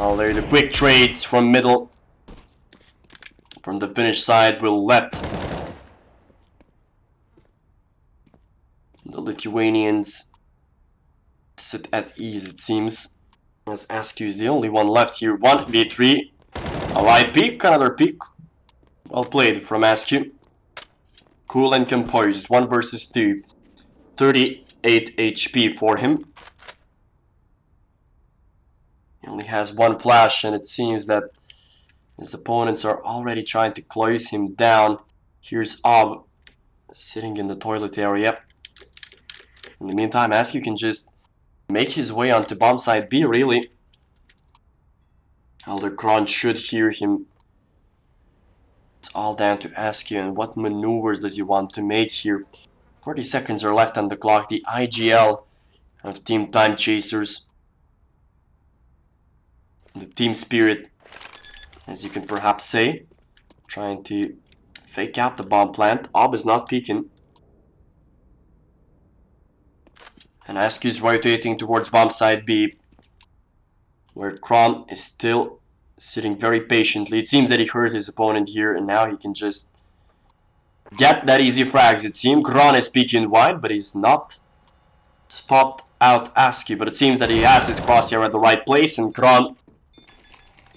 Well, there the quick trades from middle from the Finnish side will let the Lithuanians sit at ease, it seems, as Askew is the only one left here. 1v3, a wide peak, another peak. Well played from Askew. Cool and composed, 1 versus 2. 38 HP for him. He only has 1 flash, and it seems that his opponents are already trying to close him down. Here's Ob sitting in the toilet area. In the meantime, Askew can just make his way onto bomb side B, really. Eldercron should hear him. It's all down to Askew and what maneuvers does he want to make here. 40 seconds are left on the clock. The IGL of Team Time Chasers. The team spirit, as you can perhaps say. Trying to fake out the bomb plant. Ob is not peeking. And Askew is rotating towards bomb side B, where Kron is still sitting very patiently. It seems that he hurt his opponent here, and now he can just get that easy frags. It seems Kron is peeking wide, but he's not spot out Askew. But it seems that he has his crosshair at the right place, and Kron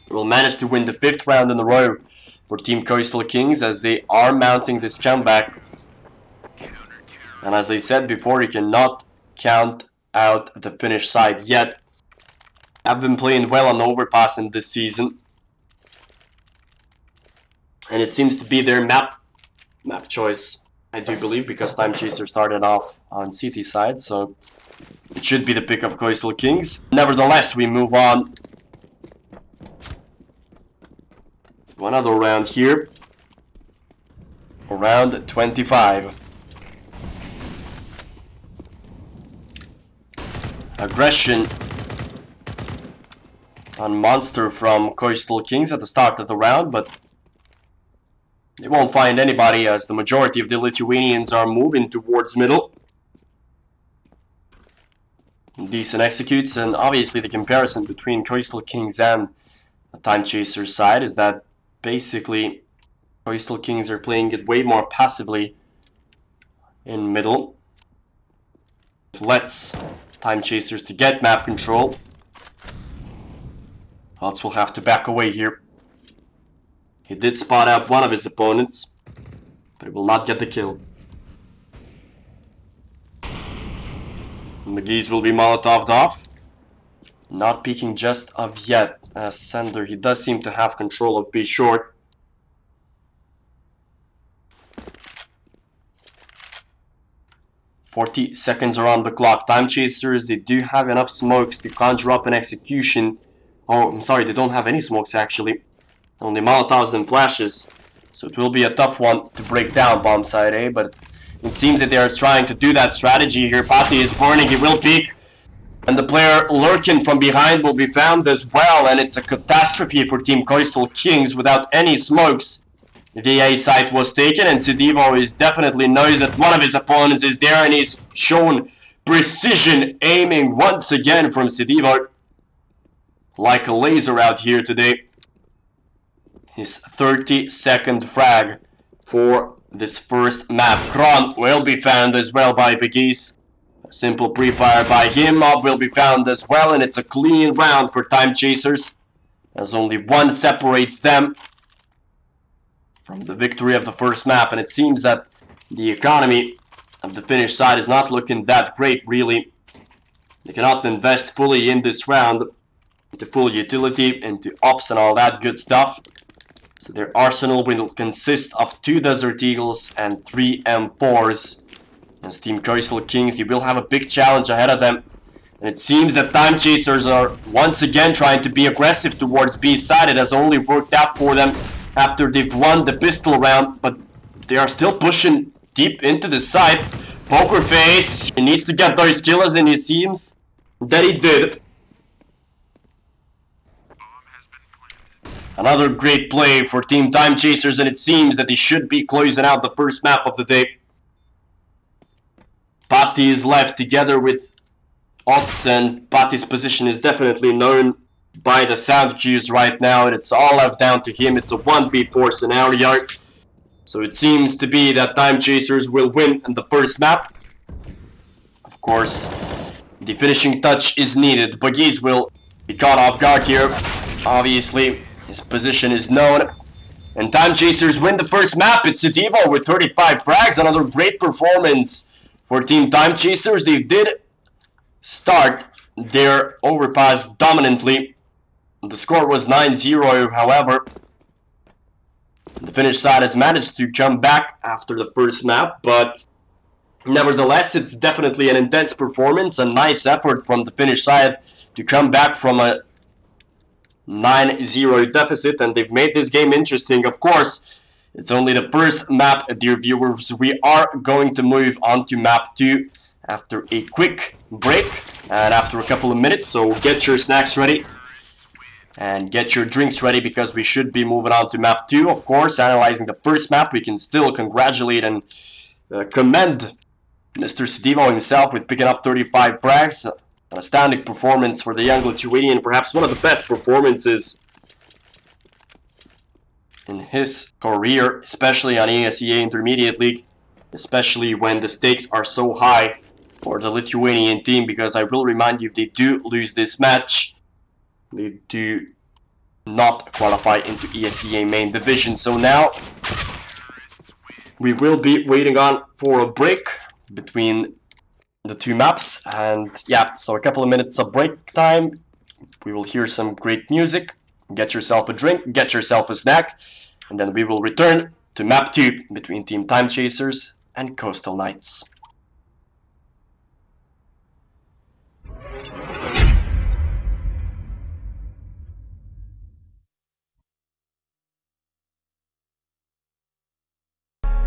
will manage to win the 5th round in a row for Team Coastal Kings, as they are mounting this comeback. And as I said before, he cannot count out the Finnish side yet. I've been playing well on overpass in this season, and it seems to be their map choice, I do believe, because Time Chaser started off on CT side, so it should be the pick of Coastal Kings. Nevertheless, we move on to another round here, round 25. Aggression on Monster from Coastal Kings at the start of the round, but they won't find anybody as the majority of the Lithuanians are moving towards middle. Decent executes, and obviously the comparison between Coastal Kings and the Time Chasers side is that basically Coastal Kings are playing it way more passively in middle. Let's Time Chasers to get map control. Else will have to back away here. He did spot out one of his opponents, but he will not get the kill. McGee's will be Molotov'd off. Not peeking just of yet, as Sender, he does seem to have control of B short. "40 seconds are on the clock. Time Chasers, they do have enough smokes to conjure up an execution. Oh, I'm sorry, they don't have any smokes actually. Only Molotovs and flashes. So it will be a tough one to break down bomb side A, but it seems that they are trying to do that strategy here. Patti is burning, he will peek. And the player lurking from behind will be found as well, and it's a catastrophe for Team Coastal Kings without any smokes. the A site was taken, and Sidivo is definitely knows that one of his opponents is there, and he's shown precision aiming once again from Sidivo. Like a laser out here today. His 30-second frag for this first map. Kron will be found as well by Biggies. A simple pre-fire by him. Mob will be found as well, and it's a clean round for Time Chasers, as only one separates them from the victory of the first map. And it seems that the economy of the Finnish side is not looking that great, really. They cannot invest fully in this round into full utility, into ops and all that good stuff. So their arsenal will consist of 2 Desert Eagles and 3 M4s. As Team Coastal Kings, they will have a big challenge ahead of them. And it seems that Time Chasers are once again trying to be aggressive towards B side. It has only worked out for them after they've won the pistol round, but they are still pushing deep into the side. Poker Face, he needs to get those kills, and it seems that he did. Another great play for Team Time Chasers, and it seems that they should be closing out the first map of the day. Patti is left together with Ots, and Patti's position is definitely known by the sound cues right now, and it's all left down to him. It's a 1v4 scenario. So it seems to be that Time Chasers will win in the first map. Of course, the finishing touch is needed. Buggies will be caught off guard here. Obviously, his position is known. And Time Chasers win the first map. It's Sidivo with 35 frags. Another great performance for Team Time Chasers. They did start their overpass dominantly. The score was 9-0, however. The Finnish side has managed to come back after the first map, but nevertheless, it's definitely an intense performance, a nice effort from the Finnish side to come back from a 9-0 deficit, and they've made this game interesting. Of course, it's only the first map, dear viewers. We are going to move on to map 2 after a quick break and after a couple of minutes, so get your snacks ready and get your drinks ready, because we should be moving on to map 2. Of course, analyzing the first map, we can still congratulate and commend Mr. Sidivo himself with picking up 35 frags. An astounding performance for the young Lithuanian, perhaps one of the best performances in his career, especially on ESEA Intermediate League, especially when the stakes are so high for the Lithuanian team, because I will remind you, if they do lose this match, they do not qualify into ESEA main division. So now we will be waiting on for a break between the two maps, and yeah, so a couple of minutes of break time. We will hear some great music, get yourself a drink, get yourself a snack, and then we will return to map 2 between Team Time Chasers and Coastal Knights.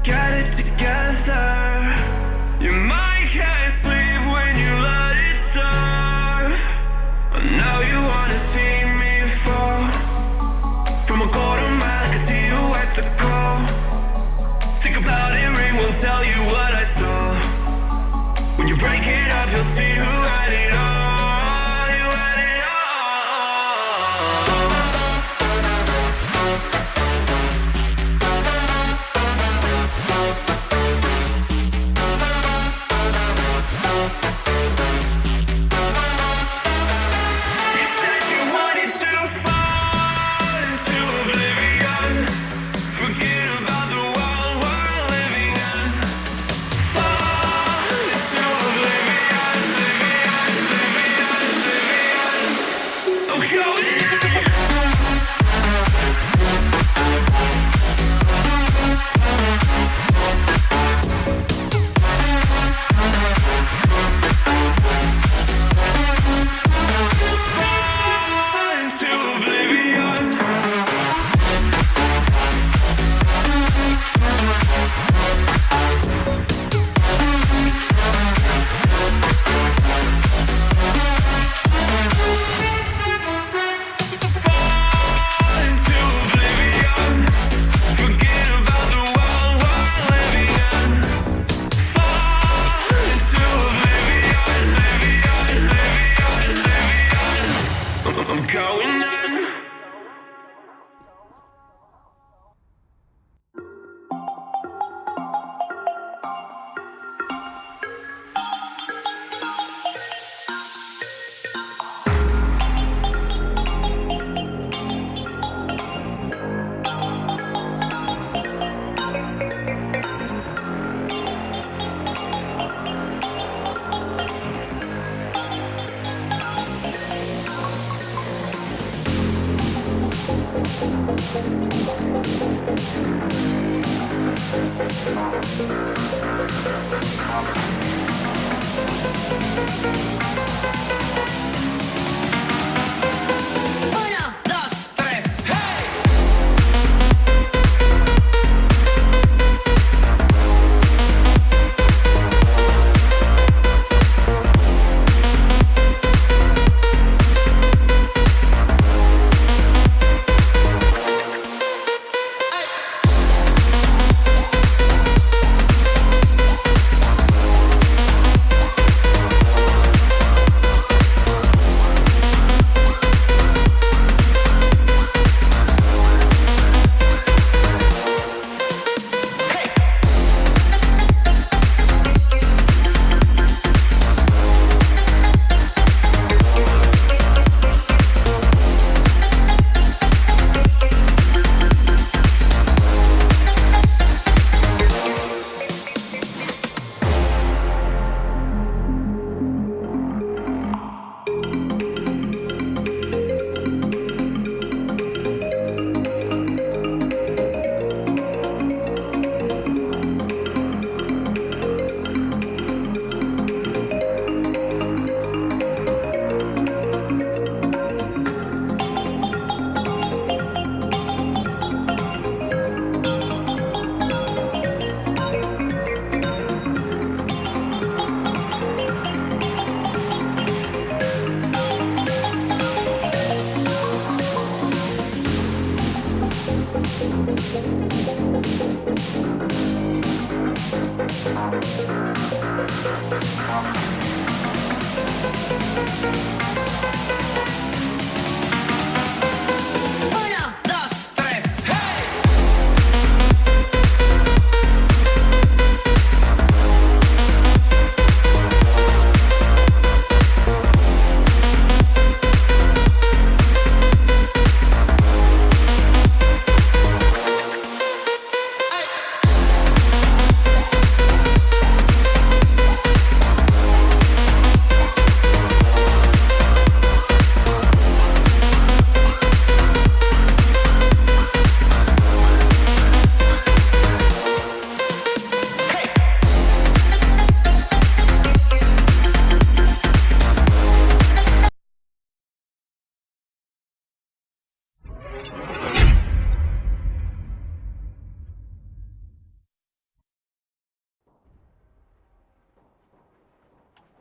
Get it together. Your mind can't sleep when you let it serve. Now you wanna see me fall. From a quarter mile, I can see you at the goal. Think about it, ring won't tell you what I saw.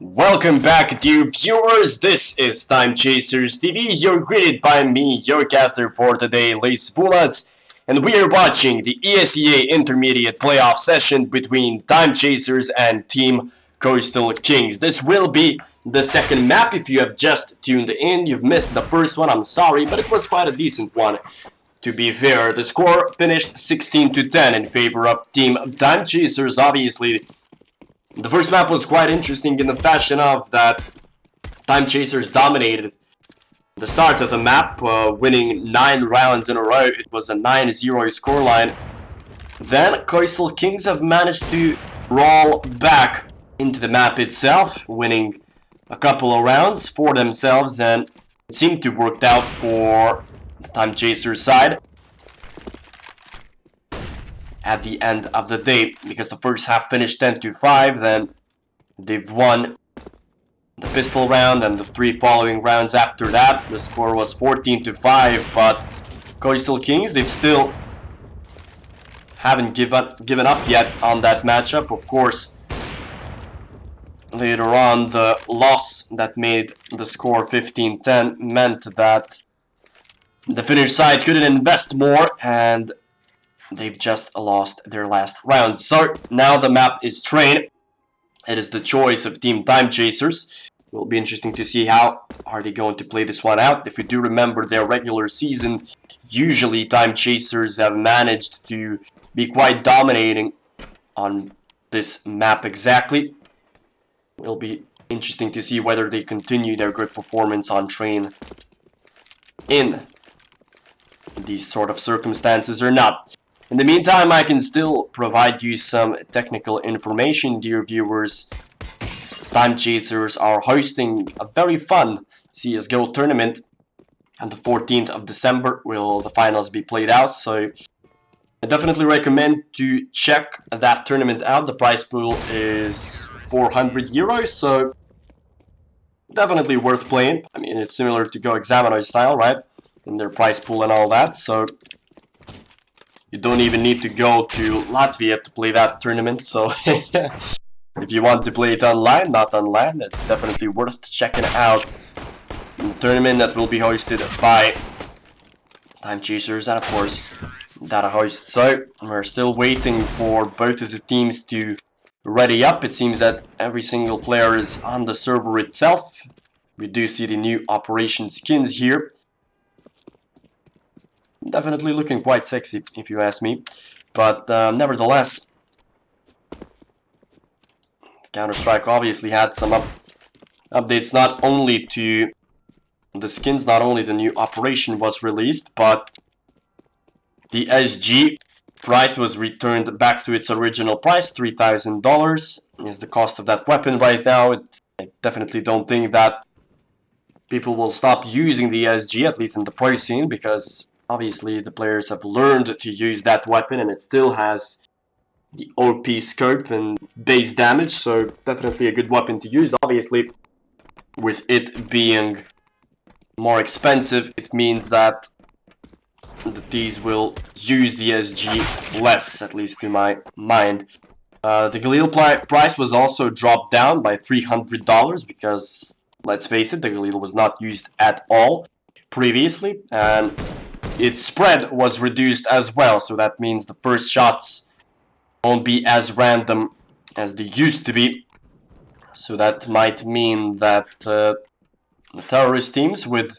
Welcome back, dear viewers. This is Time Chasers TV. You're greeted by me, your caster for today, Lace Vulas, and we are watching the ESEA Intermediate Playoff session between Time Chasers and Team Coastal Kings. This will be the second map. If you have just tuned in, you've missed the first one, I'm sorry, but it was quite a decent one. To be fair, the score finished 16-10 in favor of Team Time Chasers. Obviously, the first map was quite interesting in the fashion of that Time Chasers dominated the start of the map, winning 9 rounds in a row. It was a 9-0 scoreline. Then Coastal Kings have managed to roll back into the map itself, winning a couple of rounds for themselves, and it seemed to work out for the Time Chasers side at the end of the day, because the first half finished 10-5, then they've won the pistol round and the 3 following rounds after that. The score was 14-5, but Coastal Kings, they've still haven't given up yet on that matchup. Of course, later on, the loss that made the score 15-10 meant that the Finnish side couldn't invest more, and they've just lost their last round. So now the map is trained. It is the choice of Team Time Chasers. It will be interesting to see how are they going to play this one out. If you do remember their regular season, usually Time Chasers have managed to be quite dominating on this map exactly. It will be interesting to see whether they continue their good performance on train in these sort of circumstances or not. In the meantime, I can still provide you some technical information, dear viewers. Time Chasers are hosting a very fun CSGO tournament on the 14th of December. Will the finals be played out? So I definitely recommend to check that tournament out. The prize pool is 400 euros, so definitely worth playing. I mean, it's similar to Go Examiner style, right? In their prize pool and all that, so you don't even need to go to Latvia to play that tournament, so if you want to play it online, not online, it's definitely worth checking out. The tournament that will be hosted by Time Chasers and, of course, Data Host. So, we're still waiting for both of the teams to ready up. It seems that every single player is on the server itself. We do see the new operation skins here. Definitely looking quite sexy, if you ask me. But nevertheless, Counter-Strike obviously had some updates, not only to the skins, not only the new operation was released, but the SG price was returned back to its original price. $3,000 is the cost of that weapon right now. I definitely don't think that people will stop using the SG, at least in the pro scene, because obviously the players have learned to use that weapon and it still has the OP scope and base damage, so definitely a good weapon to use. Obviously, with it being more expensive, it means that these will use the SG less, at least to my mind. The Galil price was also dropped down by $300 because, let's face it, the Galil was not used at all previously, and its spread was reduced as well, so that means the first shots won't be as random as they used to be. So that might mean that the terrorist teams would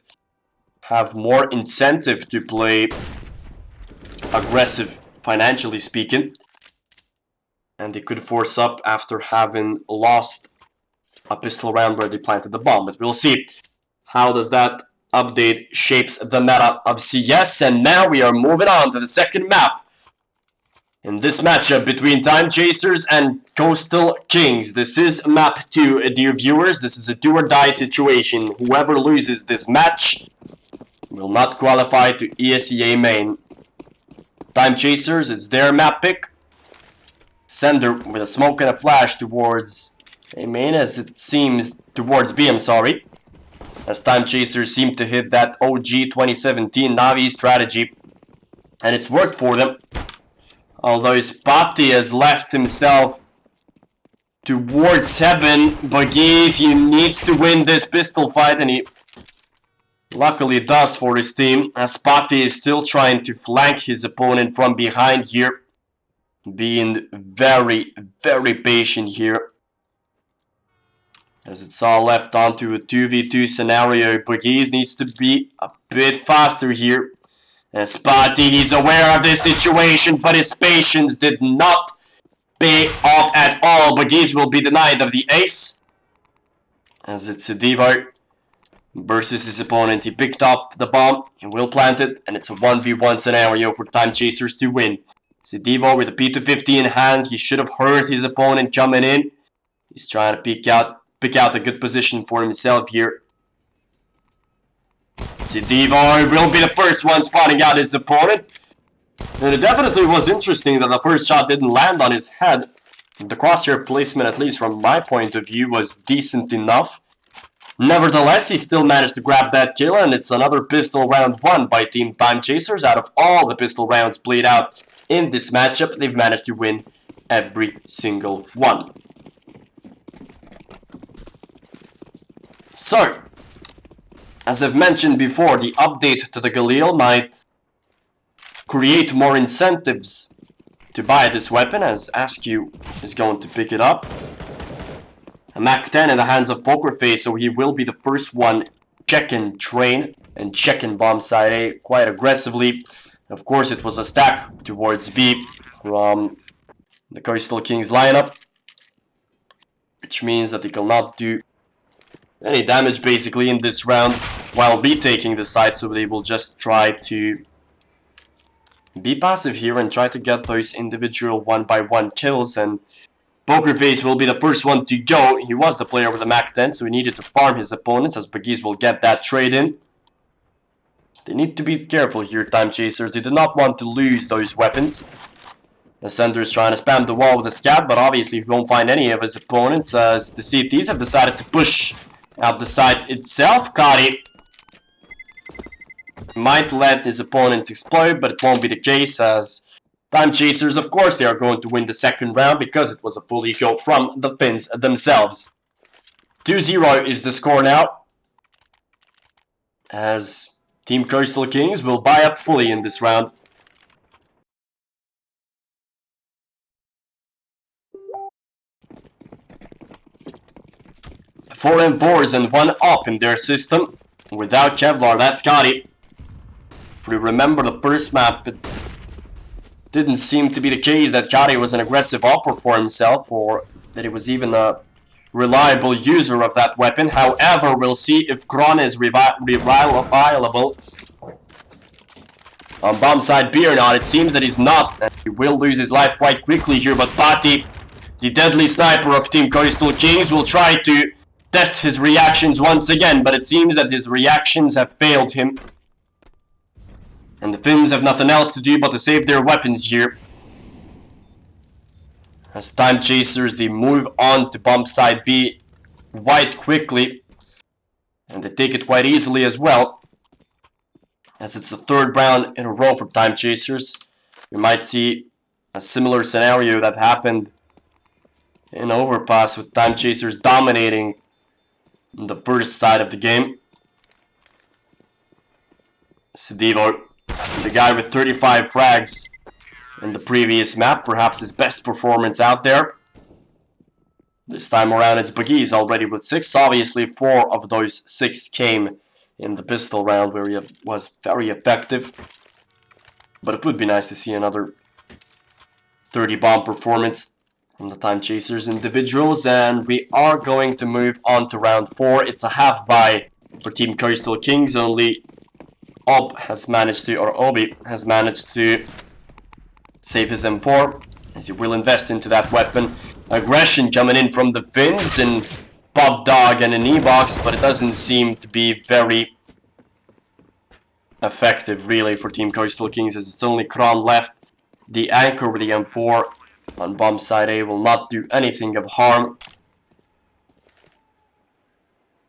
have more incentive to play aggressive, financially speaking, and they could force up after having lost a pistol round where they planted the bomb. But we'll see how does that update shapes the meta of CS. And now we are moving on to the second map in this matchup between Time Chasers and Coastal Kings. This is map 2, dear viewers. This is a do-or-die situation. Whoever loses this match will not qualify to ESEA main. Time Chasers, it's their map pick. Sender with a smoke and a flash towards A main, as it seems towards B, I'm sorry. As Time Chasers seem to hit that OG 2017 Navi strategy. And it's worked for them. Although Spotty has left himself towards heaven. Buggies, he needs to win this pistol fight, and he luckily does for his team. As Spotty is still trying to flank his opponent from behind here. Being very, very patient here. As it's all left onto a 2v2 scenario, Buggies needs to be a bit faster here. And Spotty, he's aware of this situation, but his patience did not pay off at all. Buggies will be denied of the ace. As it's a Devo versus his opponent. He picked up the bomb, he will plant it, and it's a 1v1 scenario for Time Chasers to win. Devo with a P250 in hand, he should have heard his opponent coming in. He's trying to pick out a good position for himself here. Devo will be the first one spotting out his opponent. And it definitely was interesting that the first shot didn't land on his head. The crosshair placement, at least from my point of view, was decent enough. Nevertheless, he still managed to grab that kill, and it's another pistol round won by Team Time Chasers. Out of all the pistol rounds played out in this matchup, they've managed to win every single one. So, as I've mentioned before, the update to the Galil might create more incentives to buy this weapon, as Askew is going to pick it up. A Mac-10 in the hands of Pokerface, so he will be the first one checking train and checking bomb side A quite aggressively. Of course, it was a stack towards B from the Coastal Kings lineup, which means that they cannot do any damage basically in this round while retaking the site, so they will just try to be passive here and try to get those individual one-by-one kills. And Pokerface will be the first one to go. He was the player with the Mac 10, so he needed to farm his opponents, as Buggies will get that trade in. They need to be careful here, Time Chasers. They do not want to lose those weapons. The Sender is trying to spam the wall with a scat, but obviously he won't find any of his opponents as the CTs have decided to push out the site itself. Kari might let his opponents explode, but it won't be the case as Time Chasers, of course, they are going to win the second round because it was a full eco from the Finns themselves. 2-0 is the score now, as Team Coastal Kings will buy up fully in this round. Four M4s and one up in their system. Without Kevlar, that's Kari. If we remember the first map, it didn't seem to be the case that Kari was an aggressive opper for himself, or that he was even a reliable user of that weapon. However, we'll see if Kron is reliable on bomb side B or not. It seems that he's not, and he will lose his life quite quickly here, but Pati, the deadly sniper of Team Coastal Kings, will try to test his reactions once again, but it seems that his reactions have failed him. And the Finns have nothing else to do but to save their weapons here. As Time Chasers, they move on to bomb side B quite quickly. And they take it quite easily as well, as it's the third round in a row for Time Chasers. We might see a similar scenario that happened in Overpass, with Time Chasers dominating the first side of the game. Sedivo, the guy with 35 frags in the previous map, perhaps his best performance out there. This time around it's Baghees already with 6. Obviously 4 of those 6 came in the pistol round, where he was very effective. But it would be nice to see another 30 bomb performance from the Time Chasers individuals. And we are going to move on to round 4. It's a half buy for Team Coastal Kings. Only Obi has managed to save his M4, as he will invest into that weapon. Aggression coming in from the Finns and Bob Dog and an E-Box, but it doesn't seem to be very effective really for Team Coastal Kings, as it's only Kron left. The anchor with the M4 on bomb side A will not do anything of harm.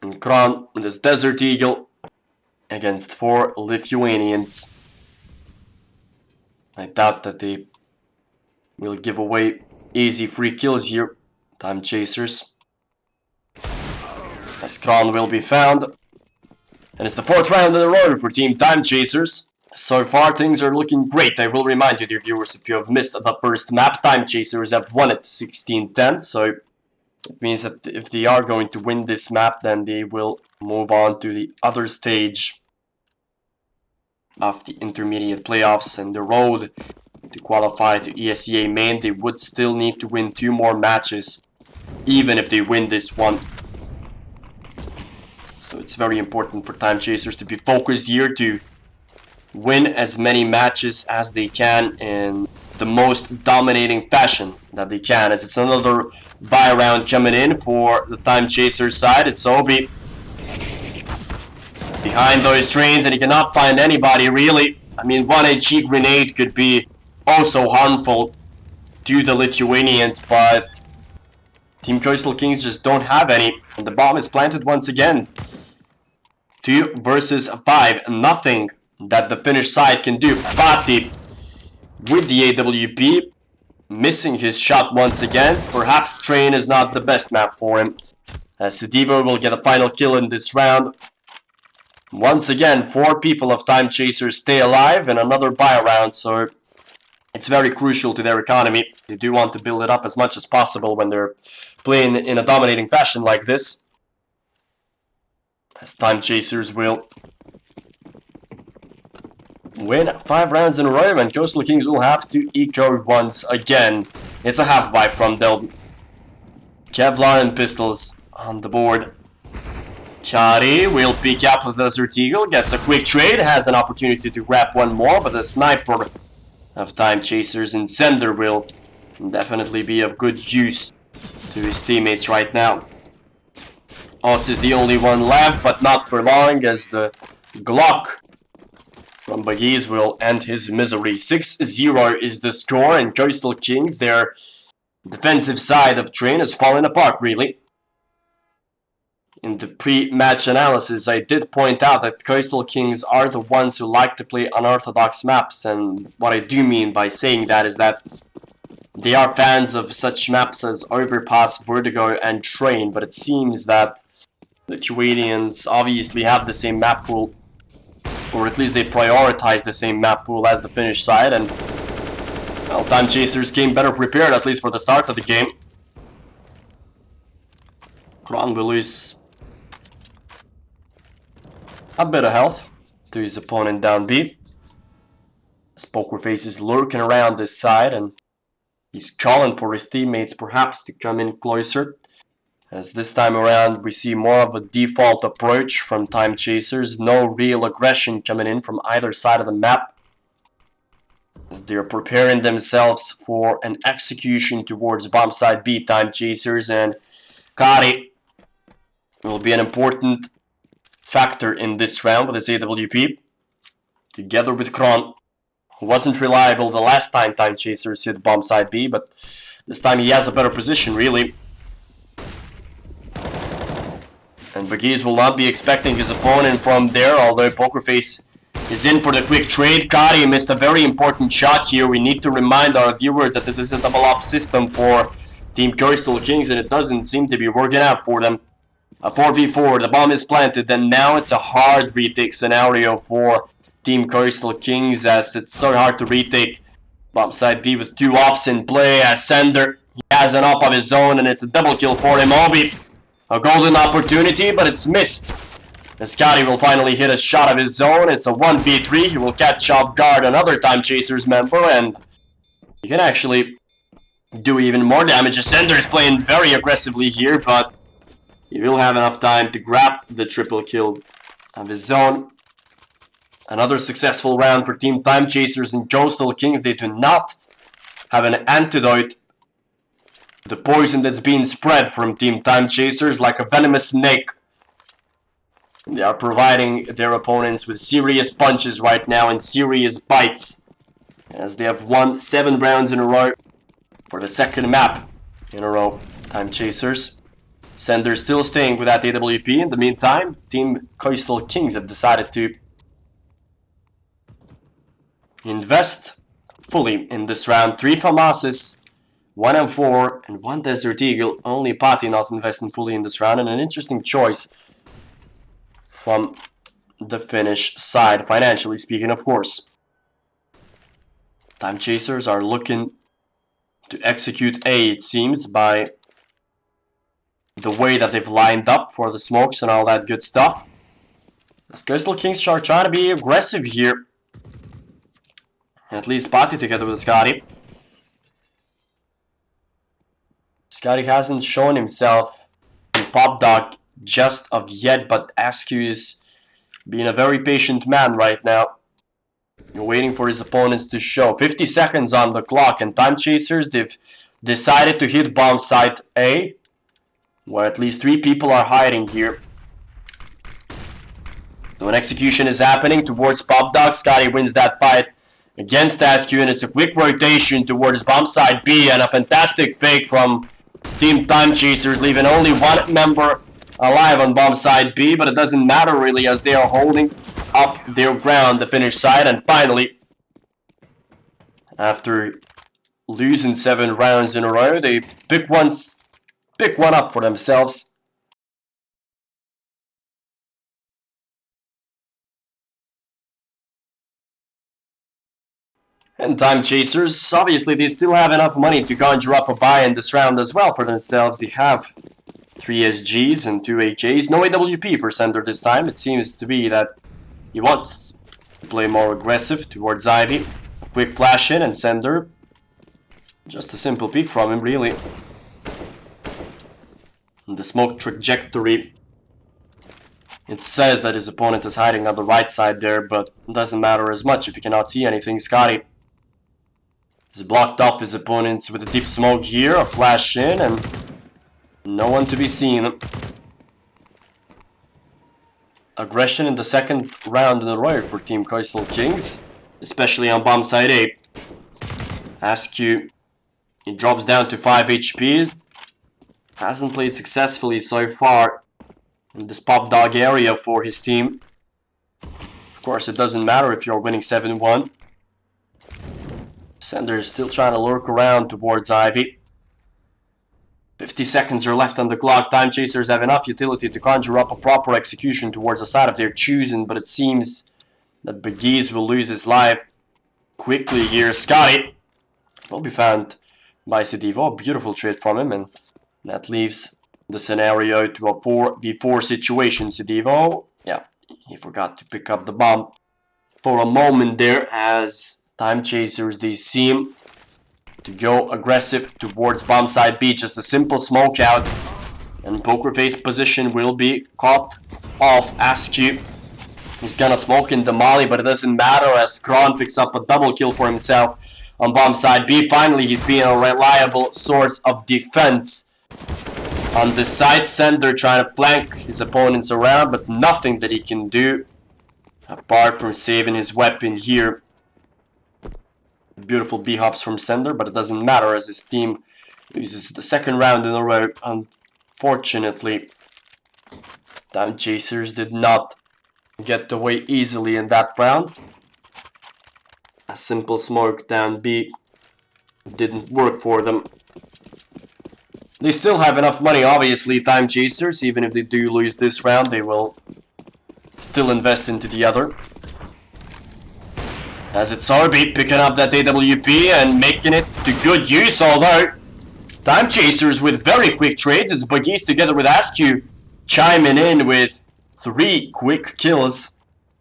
And Kron with his Desert Eagle against 4 Lithuanians. I doubt that they will give away easy free kills here, Time Chasers, as Kron will be found. And it's the 4th round in a row for Team Time Chasers. So far things are looking great. I will remind you, dear viewers, if you have missed the first map, Time Chasers have won it 16-10. So it means that if they are going to win this map, then they will move on to the other stage of the intermediate playoffs, and the road to qualify to ESEA main. They would still need to win 2 more matches, even if they win this one. So it's very important for Time Chasers to be focused here, to win as many matches as they can in the most dominating fashion that they can, as it's another buy round coming in for the Time Chasers side. It's Obi behind those trains, and he cannot find anybody really. I mean, one HE grenade could be also harmful to the Lithuanians, but Team Coastal Kings just don't have any. And the bomb is planted once again. 2 versus 5. Nothing that the Finnish side can do. Pati with the AWP, missing his shot once again. Perhaps Train is not the best map for him, as Sedivo will get a final kill in this round. Once again, 4 people of Time Chasers stay alive in another buy round, so it's very crucial to their economy. They do want to build it up as much as possible when they're playing in a dominating fashion like this, as Time Chasers will win 5 rounds in a row, and Coastal Kings will have to eco once again. It's a half buy from Del. Kevlar and pistols on the board. Kari will pick up the Desert Eagle, gets a quick trade, has an opportunity to grab one more, but the sniper of Time Chasers and Sender will definitely be of good use to his teammates right now. Ots is the only one left, but not for long, as the Glock from Bagheez will end his misery. 6-0 is the score, and Coastal Kings, their defensive side of train, has fallen apart, really. In the pre-match analysis, I did point out that Coastal Kings are the ones who like to play unorthodox maps, and what I do mean by saying that is that they are fans of such maps as Overpass, Vertigo, and Train, but it seems that the Lithuanians obviously have the same map pool, or at least they prioritize the same map pool as the Finnish side, and well, Time Chasers came better prepared, at least for the start of the game. Kron will lose a bit of health to his opponent down B. As Pokerface is lurking around this side, and he's calling for his teammates perhaps to come in closer. As this time around we see more of a default approach from Time Chasers, no real aggression coming in from either side of the map, as they're preparing themselves for an execution towards bomb side B. Time Chasers, and Kari will be an important factor in this round with his AWP, together with Kron, who wasn't reliable the last time Time Chasers hit bomb side B, but this time he has a better position, really. And Bagheez will not be expecting his opponent from there, although Pokerface is in for the quick trade. Kari missed a very important shot here. We need to remind our viewers that this is a double-up system for Team Coastal Kings, and it doesn't seem to be working out for them. A 4v4, the bomb is planted, and now it's a hard retake scenario for Team Coastal Kings, as it's so hard to retake bomb side B with two ops in play. As Sender, he has an op of his own, and it's a double kill for him. Obi, a golden opportunity, but it's missed. As Scotty will finally hit a shot of his own. It's a 1v3. He will catch off guard another Time Chasers member, and he can actually do even more damage. As Sender is playing very aggressively here, but he will have enough time to grab the triple kill of his own. Another successful round for Team Time Chasers and Coastal Kings. They do not have an antidote to the poison that's being spread from Team Time Chasers like a venomous snake. They are providing their opponents with serious punches right now and serious bites, as they have won 7 rounds in a row for the second map in a row. Time Chasers. Sender still staying with that AWP. In the meantime, Team Coastal Kings have decided to invest fully in this round. 3 FAMASes, 1 M4, and 1 Desert Eagle. Only Pati not investing fully in this round, and an interesting choice from the Finnish side, financially speaking, of course. Time Chasers are looking to execute A, it seems, by the way that they've lined up for the smokes and all that good stuff. As Coastal Kings are trying to be aggressive here. At least Pati together with Scotty. Scotty hasn't shown himself in Pop Dog just of yet, but Askew is being a very patient man right now. You're waiting for his opponents to show. 50 seconds on the clock, and Time Chasers, they've decided to hit bomb site A, where at least 3 people are hiding here. So an execution is happening towards Pop Dog. Scotty wins that fight against Askew, and it's a quick rotation towards bomb side B, and a fantastic fake from Team Time Chasers, leaving only 1 member alive on bomb side B, but it doesn't matter really, as they are holding up their ground, the Finnish side. And finally, after losing 7 rounds in a row, they pick one up for themselves. And Time Chasers, obviously they still have enough money to conjure up a buy in this round as well for themselves. They have 3 SGs and 2 HAs. No AWP for Sender this time. It seems to be that he wants to play more aggressive towards Ivy. A quick flash in, and Sender, just a simple peek from him, really. And the smoke trajectory, it says that his opponent is hiding on the right side there, but it doesn't matter as much if you cannot see anything. Scotty has blocked off his opponents with a deep smoke here. A flash in, and no one to be seen. aggression in the second round in a row for Team Coastal Kings, especially on bomb side A. Askew, he drops down to 5 HP. Hasn't played successfully so far in this pop dog area for his team. Of course, it doesn't matter if you're winning 7-1. Sender is still trying to lurk around towards Ivy. 50 seconds are left on the clock. Time Chasers have enough utility to conjure up a proper execution towards the side of their choosing, but it seems that Begiz will lose his life quickly here. Scotty will be found by Sedivo. Beautiful trade from him, and that leaves the scenario to a 4v4 situation. Sedivo, yeah, he forgot to pick up the bomb for a moment there, as Time Chasers, they seem to go aggressive towards bomb side B. Just a simple smoke out, and poker face position will be caught off. Askew, he's gonna smoke in the molly, but it doesn't matter as Kron picks up a double kill for himself on bomb side B. Finally, he's being a reliable source of defense on the side. Sender trying to flank his opponents around, but nothing that he can do apart from saving his weapon here. Beautiful B-hops from Sender, but it doesn't matter as his team loses the second round in a row. Unfortunately, Time Chasers did not get away easily in that round. A simple smoke down B didn't work for them. They still have enough money, obviously, Time Chasers. Even if they do lose this round, they will still invest into the other. As it's RB picking up that AWP and making it to good use, although Time Chasers with very quick trades. It's Begiz together with Askew chiming in with 3 quick kills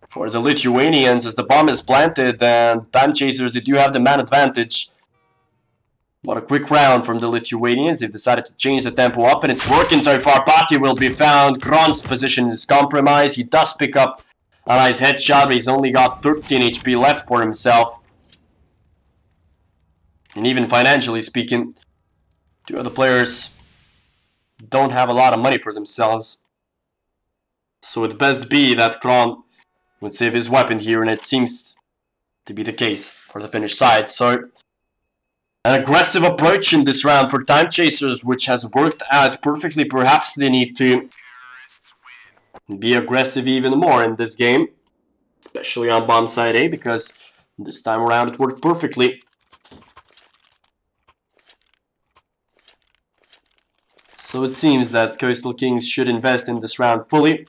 for the Lithuanians as the bomb is planted, and Time Chasers, they do have the man advantage. What a quick round from the Lithuanians. They've decided to change the tempo up, and it's working so far. Pati will be found. Kron's position is compromised. He does pick up a nice headshot, but he's only got 13 HP left for himself. And even financially speaking, two of the players don't have a lot of money for themselves. So it best be that Kron would save his weapon here, and it seems to be the case for the Finnish side. So an aggressive approach in this round for Time Chasers, which has worked out perfectly. Perhaps they need to be aggressive even more in this game, especially on bomb side A, because this time around it worked perfectly. So it seems that Coastal Kings should invest in this round fully.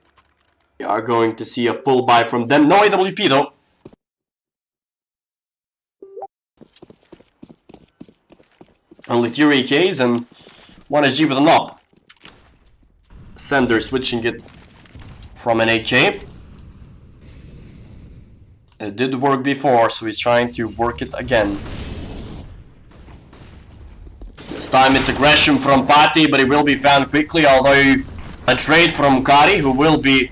We are going to see a full buy from them. No AWP though. Only 3 AKs and 1 SG with a knob. Sender switching it from an AK. It did work before, so he's trying to work it again. This time it's aggression from Pati, but it will be found quickly, although a trade from Kari, who will be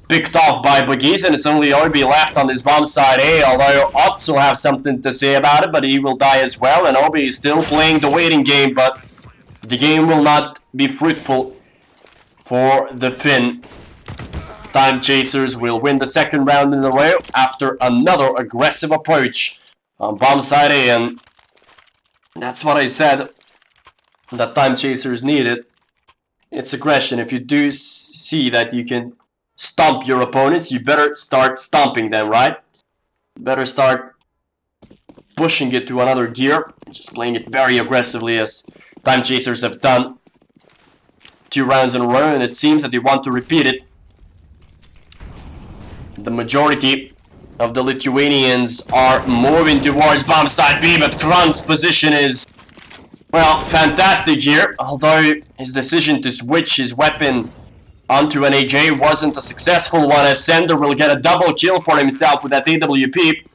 picked off by Begiz, and it's only Obi left on this bomb side A, although Otz will have something to say about it, but he will die as well, and Obi is still playing the waiting game, but the game will not be fruitful for the Finn. Time Chasers will win the second round in a row after another aggressive approach on bomb side A, and that's what I said that Time Chasers needed. It's aggression. If you do see that you can stomp your opponents, you better start stomping them, right? Better start pushing it to another gear, just playing it very aggressively as Time Chasers have done 2 rounds in a row, and it seems that they want to repeat it. The majority of the Lithuanians are moving towards bomb side B, but Kron's position is, well, fantastic here. Although his decision to switch his weapon onto an AJ wasn't a successful one, as Sender will get a double kill for himself with that AWP.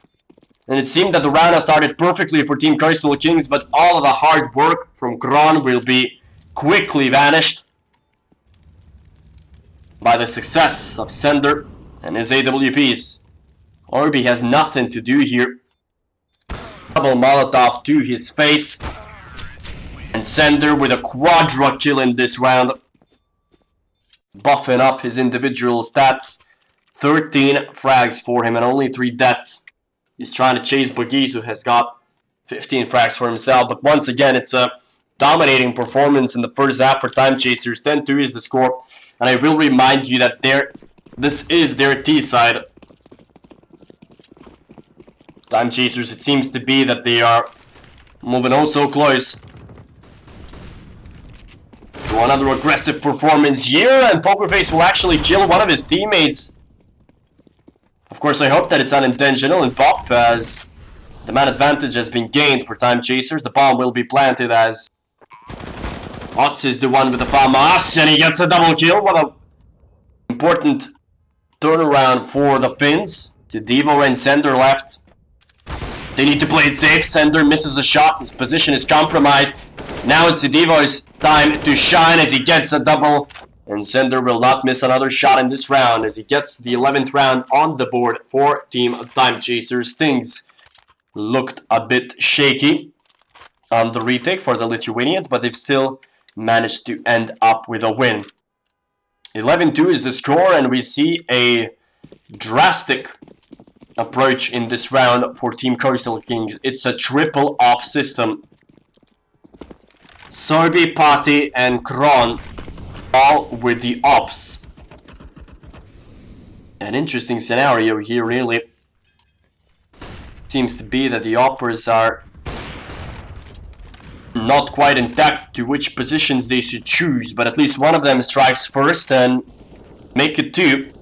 And it seemed that the round has started perfectly for Team Coastal Kings, but all of the hard work from Kron will be quickly vanished by the success of Sender and his AWPs. Orbi has nothing to do here. Double Molotov to his face. And Sender with a quadra kill in this round, buffing up his individual stats 13 frags for him and only 3 deaths. He's trying to chase Bugis, who has got 15 frags for himself. But once again, it's a dominating performance in the first half for Time Chasers. 10-2 is the score. And I will remind you that this is their T side. Time Chasers, it seems to be that they are moving oh so close to another aggressive performance here, and Pokerface will actually kill one of his teammates. Of course, I hope that it's unintentional and pop, as the man advantage has been gained for Time Chasers. The bomb will be planted as Ots is the one with the FAMAS, and he gets a double kill. What a important turnaround for the Finns. Devo and Sender left. They need to play it safe. Sender misses a shot. His position is compromised. Now it's Devo's time to shine as he gets a double. And Sender will not miss another shot in this round as he gets the 11th round on the board for Team Time Chasers. Things looked a bit shaky on the retake for the Lithuanians, but they've still managed to end up with a win. 11-2 is the score, and we see a drastic approach in this round for Team Coastal Kings. It's a triple op system. Sorby, Pati, and Kron all with the ops. An interesting scenario here, really. Seems to be that the oppers are not quite intact to which positions they should choose, but at least one of them strikes first and make it 2.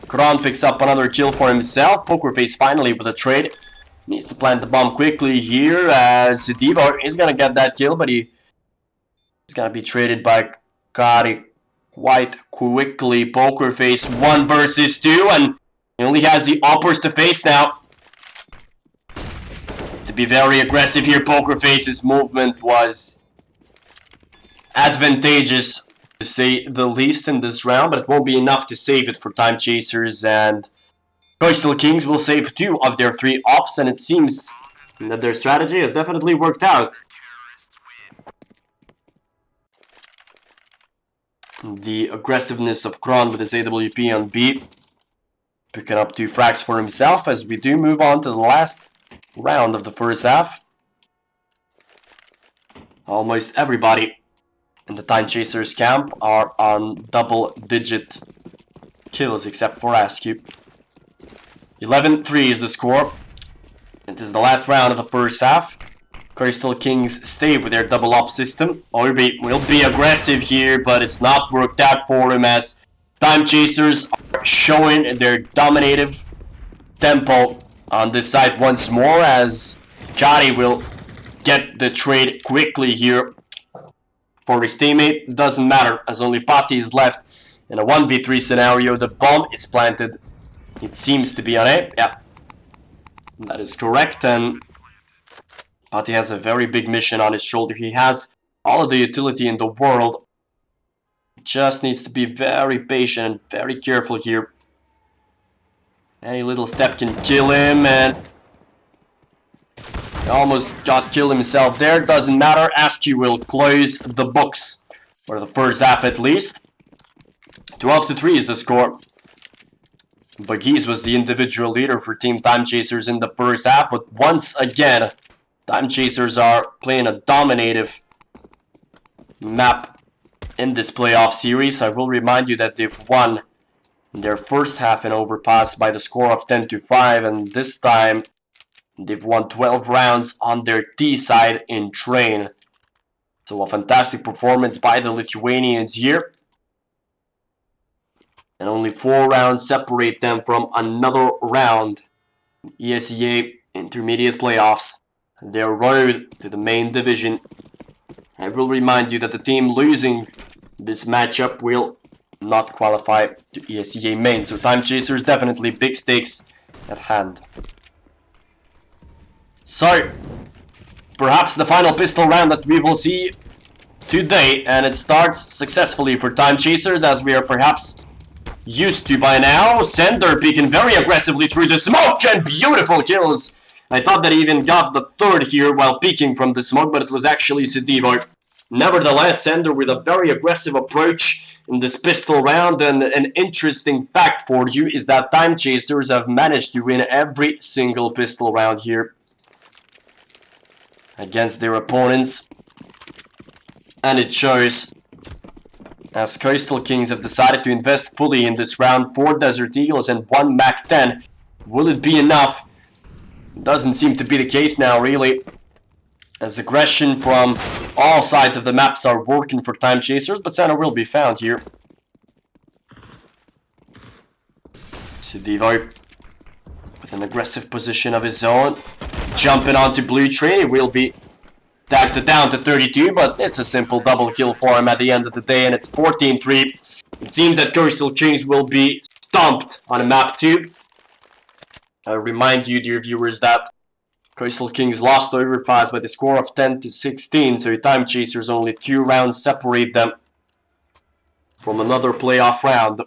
Kron picks up another kill for himself. Pokerface finally with a trade. Needs to plant the bomb quickly here as Devo is gonna get that kill, but he's gonna be traded by Kari quite quickly. Pokerface 1 versus 2, and he only has the oppers to face now. To be very aggressive here, Pokerface's movement was advantageous, to say the least, in this round, but it won't be enough to save it for Time Chasers, and Coastal Kings will save 2 of their 3 ops, and it seems that their strategy has definitely worked out. The aggressiveness of Kron with his AWP on B, picking up 2 frags for himself as we do move on to the last round of the first half. Almost everybody in the Time Chasers camp are on double-digit kills except for Askew. 11-3 is the score. It is the last round of the first half. Coastal Kings stay with their double op system. Orby will be aggressive here, but it's not worked out for him as Time Chasers are showing their dominative tempo on this side once more as Kari will get the trade quickly here for his teammate. Doesn't matter as only Pati is left in a 1v3 scenario. The bomb is planted. It seems to be on A. Yeah, that is correct, and Pati has a very big mission on his shoulder. He has all of the utility in the world. Just needs to be very patient and very careful here. Any little step can kill him, and he almost got killed himself there. Doesn't matter. Askew will close the books for the first half at least. 12-3 is the score. Bagis was the individual leader for Team Time Chasers in the first half, but once again, Time Chasers are playing a dominative map in this playoff series. I will remind you that they've won their first half in Overpass by the score of 10-5, and this time they've won 12 rounds on their T side in Train. So a fantastic performance by the Lithuanians here. And only 4 rounds separate them from another round. ESEA Intermediate Playoffs. Their road to the main division. I will remind you that the team losing this matchup will not qualify to ESEA main. So Time Chasers definitely big stakes at hand. So, perhaps the final pistol round that we will see today, and it starts successfully for Time Chasers as we are perhaps used to by now. Sender peeking very aggressively through the smoke and beautiful kills. I thought that he even got the third here while peeking from the smoke, but it was actually Sedivo. Nevertheless, Sender with a very aggressive approach in this pistol round. And an interesting fact for you is that Time Chasers have managed to win every single pistol round here against their opponents. And it shows, as Coastal Kings have decided to invest fully in this round. 4 Desert Eagles and 1 MAC-10. Will it be enough? It doesn't seem to be the case now, really, as aggression from all sides of the maps are working for Time Chasers, but Center will be found here. Sidivo with an aggressive position of his own, jumping onto Blue Train. He will be tagged down to 32, but it's a simple double kill for him at the end of the day, and it's 14-3. It seems that Coastal Kings will be stomped on map 2. I remind you, dear viewers, that Coastal Kings lost to Overpass by the score of 10-16, so Time Chasers only 2 rounds separate them from another playoff round.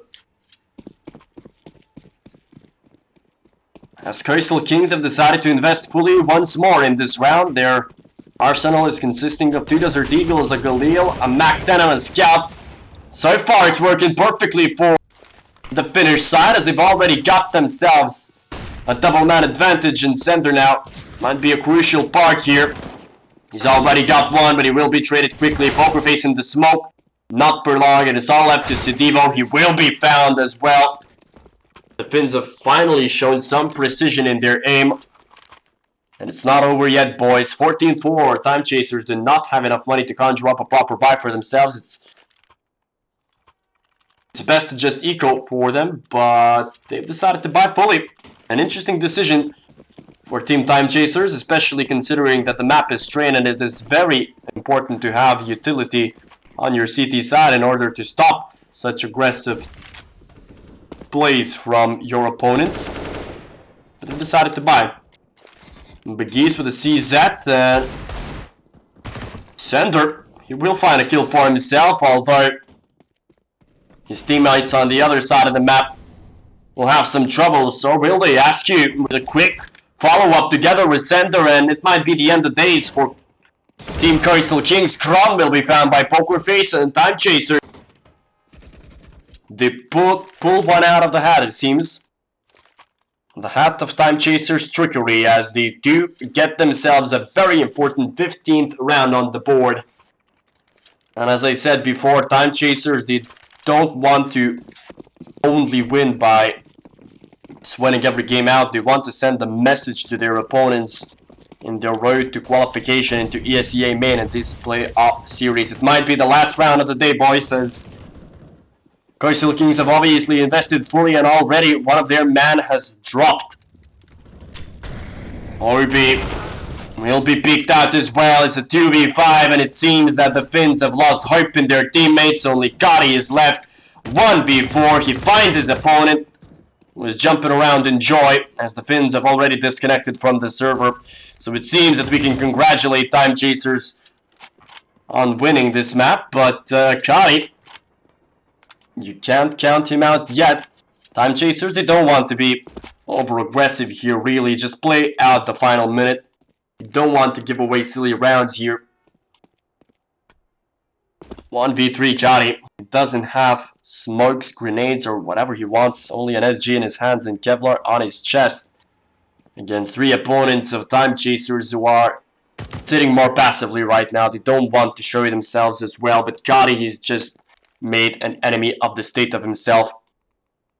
As Coastal Kings have decided to invest fully once more in this round, their arsenal is consisting of 2 Desert Eagles, a Galil, a MAC-10 and a Scout. So far it's working perfectly for the Finnish side, as they've already got themselves a double man advantage in center now. Might be a crucial part here. He's already got one, but he will be traded quickly. Poker Face in the smoke. Not for long, and it's all up to Sidivo. He will be found as well. The Finns have finally shown some precision in their aim. And it's not over yet, boys. 14-4. Time Chasers do not have enough money to conjure up a proper buy for themselves. It's best to just eco for them, but they've decided to buy fully. An interesting decision for Team Time Chasers, especially considering that the map is strained and it is very important to have utility on your CT side in order to stop such aggressive plays from your opponents. But they've decided to buy. Begees with a CZ and Sender. He will find a kill for himself, although his teammates on the other side of the map will have some trouble. So will they ask you with a quick follow-up together with Sender, and it might be the end of days for Team Coastal Kings. Kron will be found by Poker Face and Time Chaser. They pull one out of the hat, it seems. The hat of Time Chasers trickery, as they do get themselves a very important 15th round on the board. And as I said before, Time Chasers, they don't want to only win by sweating every game out. They want to send a message to their opponents in their road to qualification into ESEA main in this playoff series. It might be the last round of the day, boys, as Coastal Kings have obviously invested fully, and already one of their men has dropped. Orby will be picked out as well. It's a 2v5, and it seems that the Finns have lost hope in their teammates. Only Kari is left. 1v4. He finds his opponent, who is jumping around in joy, as the Finns have already disconnected from the server. So it seems that we can congratulate Time Chasers on winning this map, but Kari, you can't count him out yet. Time Chasers, they don't want to be over-aggressive here, really. Just play out the final minute. You don't want to give away silly rounds here. 1v3 Kari. He doesn't have smokes, grenades, or whatever he wants. Only an SG in his hands and Kevlar on his chest. Against 3 opponents of Time Chasers who are sitting more passively right now. They don't want to show themselves as well. But Kari, he's just made an enemy of the state of himself.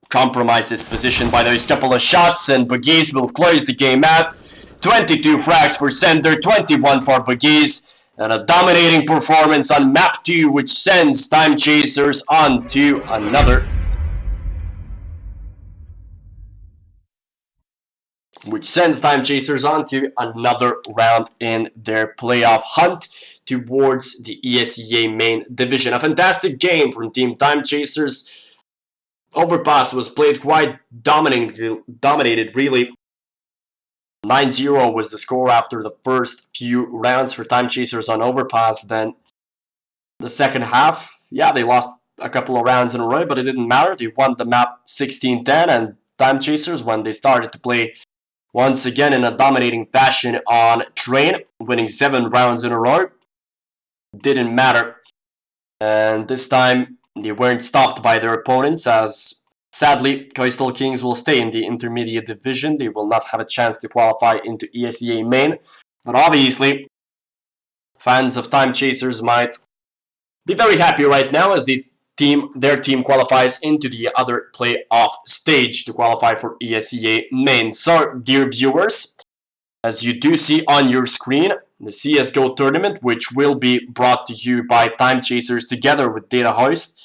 Compromised his position by those couple of shots, and Begees will close the game out. 22 frags for Sender, 21 for Begees, and a dominating performance on map 2, which sends Time Chasers on to another round in their playoff hunt towards the ESEA main division. A fantastic game from Team Time Chasers. Overpass was played quite dominated, really. 9-0 was the score after the first few rounds for Time Chasers on Overpass. Then the second half, yeah, they lost a couple of rounds in a row, but it didn't matter. They won the map 16-10, and Time Chasers, when they started to play once again in a dominating fashion on Train, winning 7 rounds in a row, didn't matter. And this time, They weren't stopped by their opponents, as sadly Coastal Kings will stay in the intermediate division. They will not have a chance to qualify into ESEA main, but obviously fans of Time Chasers might be very happy right now as their team qualifies into the other playoff stage to qualify for ESEA main. So, dear viewers, as you do see on your screen, the CSGO tournament, which will be brought to you by Time Chasers together with Data Hoist.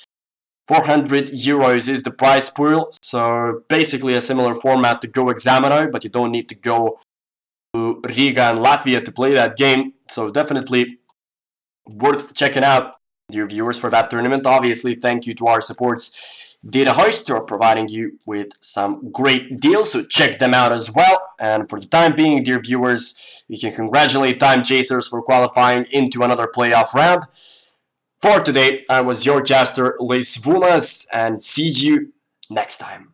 400 euros is the prize pool, so basically a similar format to Go Examiner, but you don't need to go to Riga and Latvia to play that game. So definitely worth checking out, dear viewers, for that tournament. Obviously, thank you to our supports, Data Hoist, who are providing you with some great deals, so check them out as well. And for the time being, dear viewers, we can congratulate Time Chasers for qualifying into another playoff round. For today, I was your caster, Luis Vumas, and see you next time.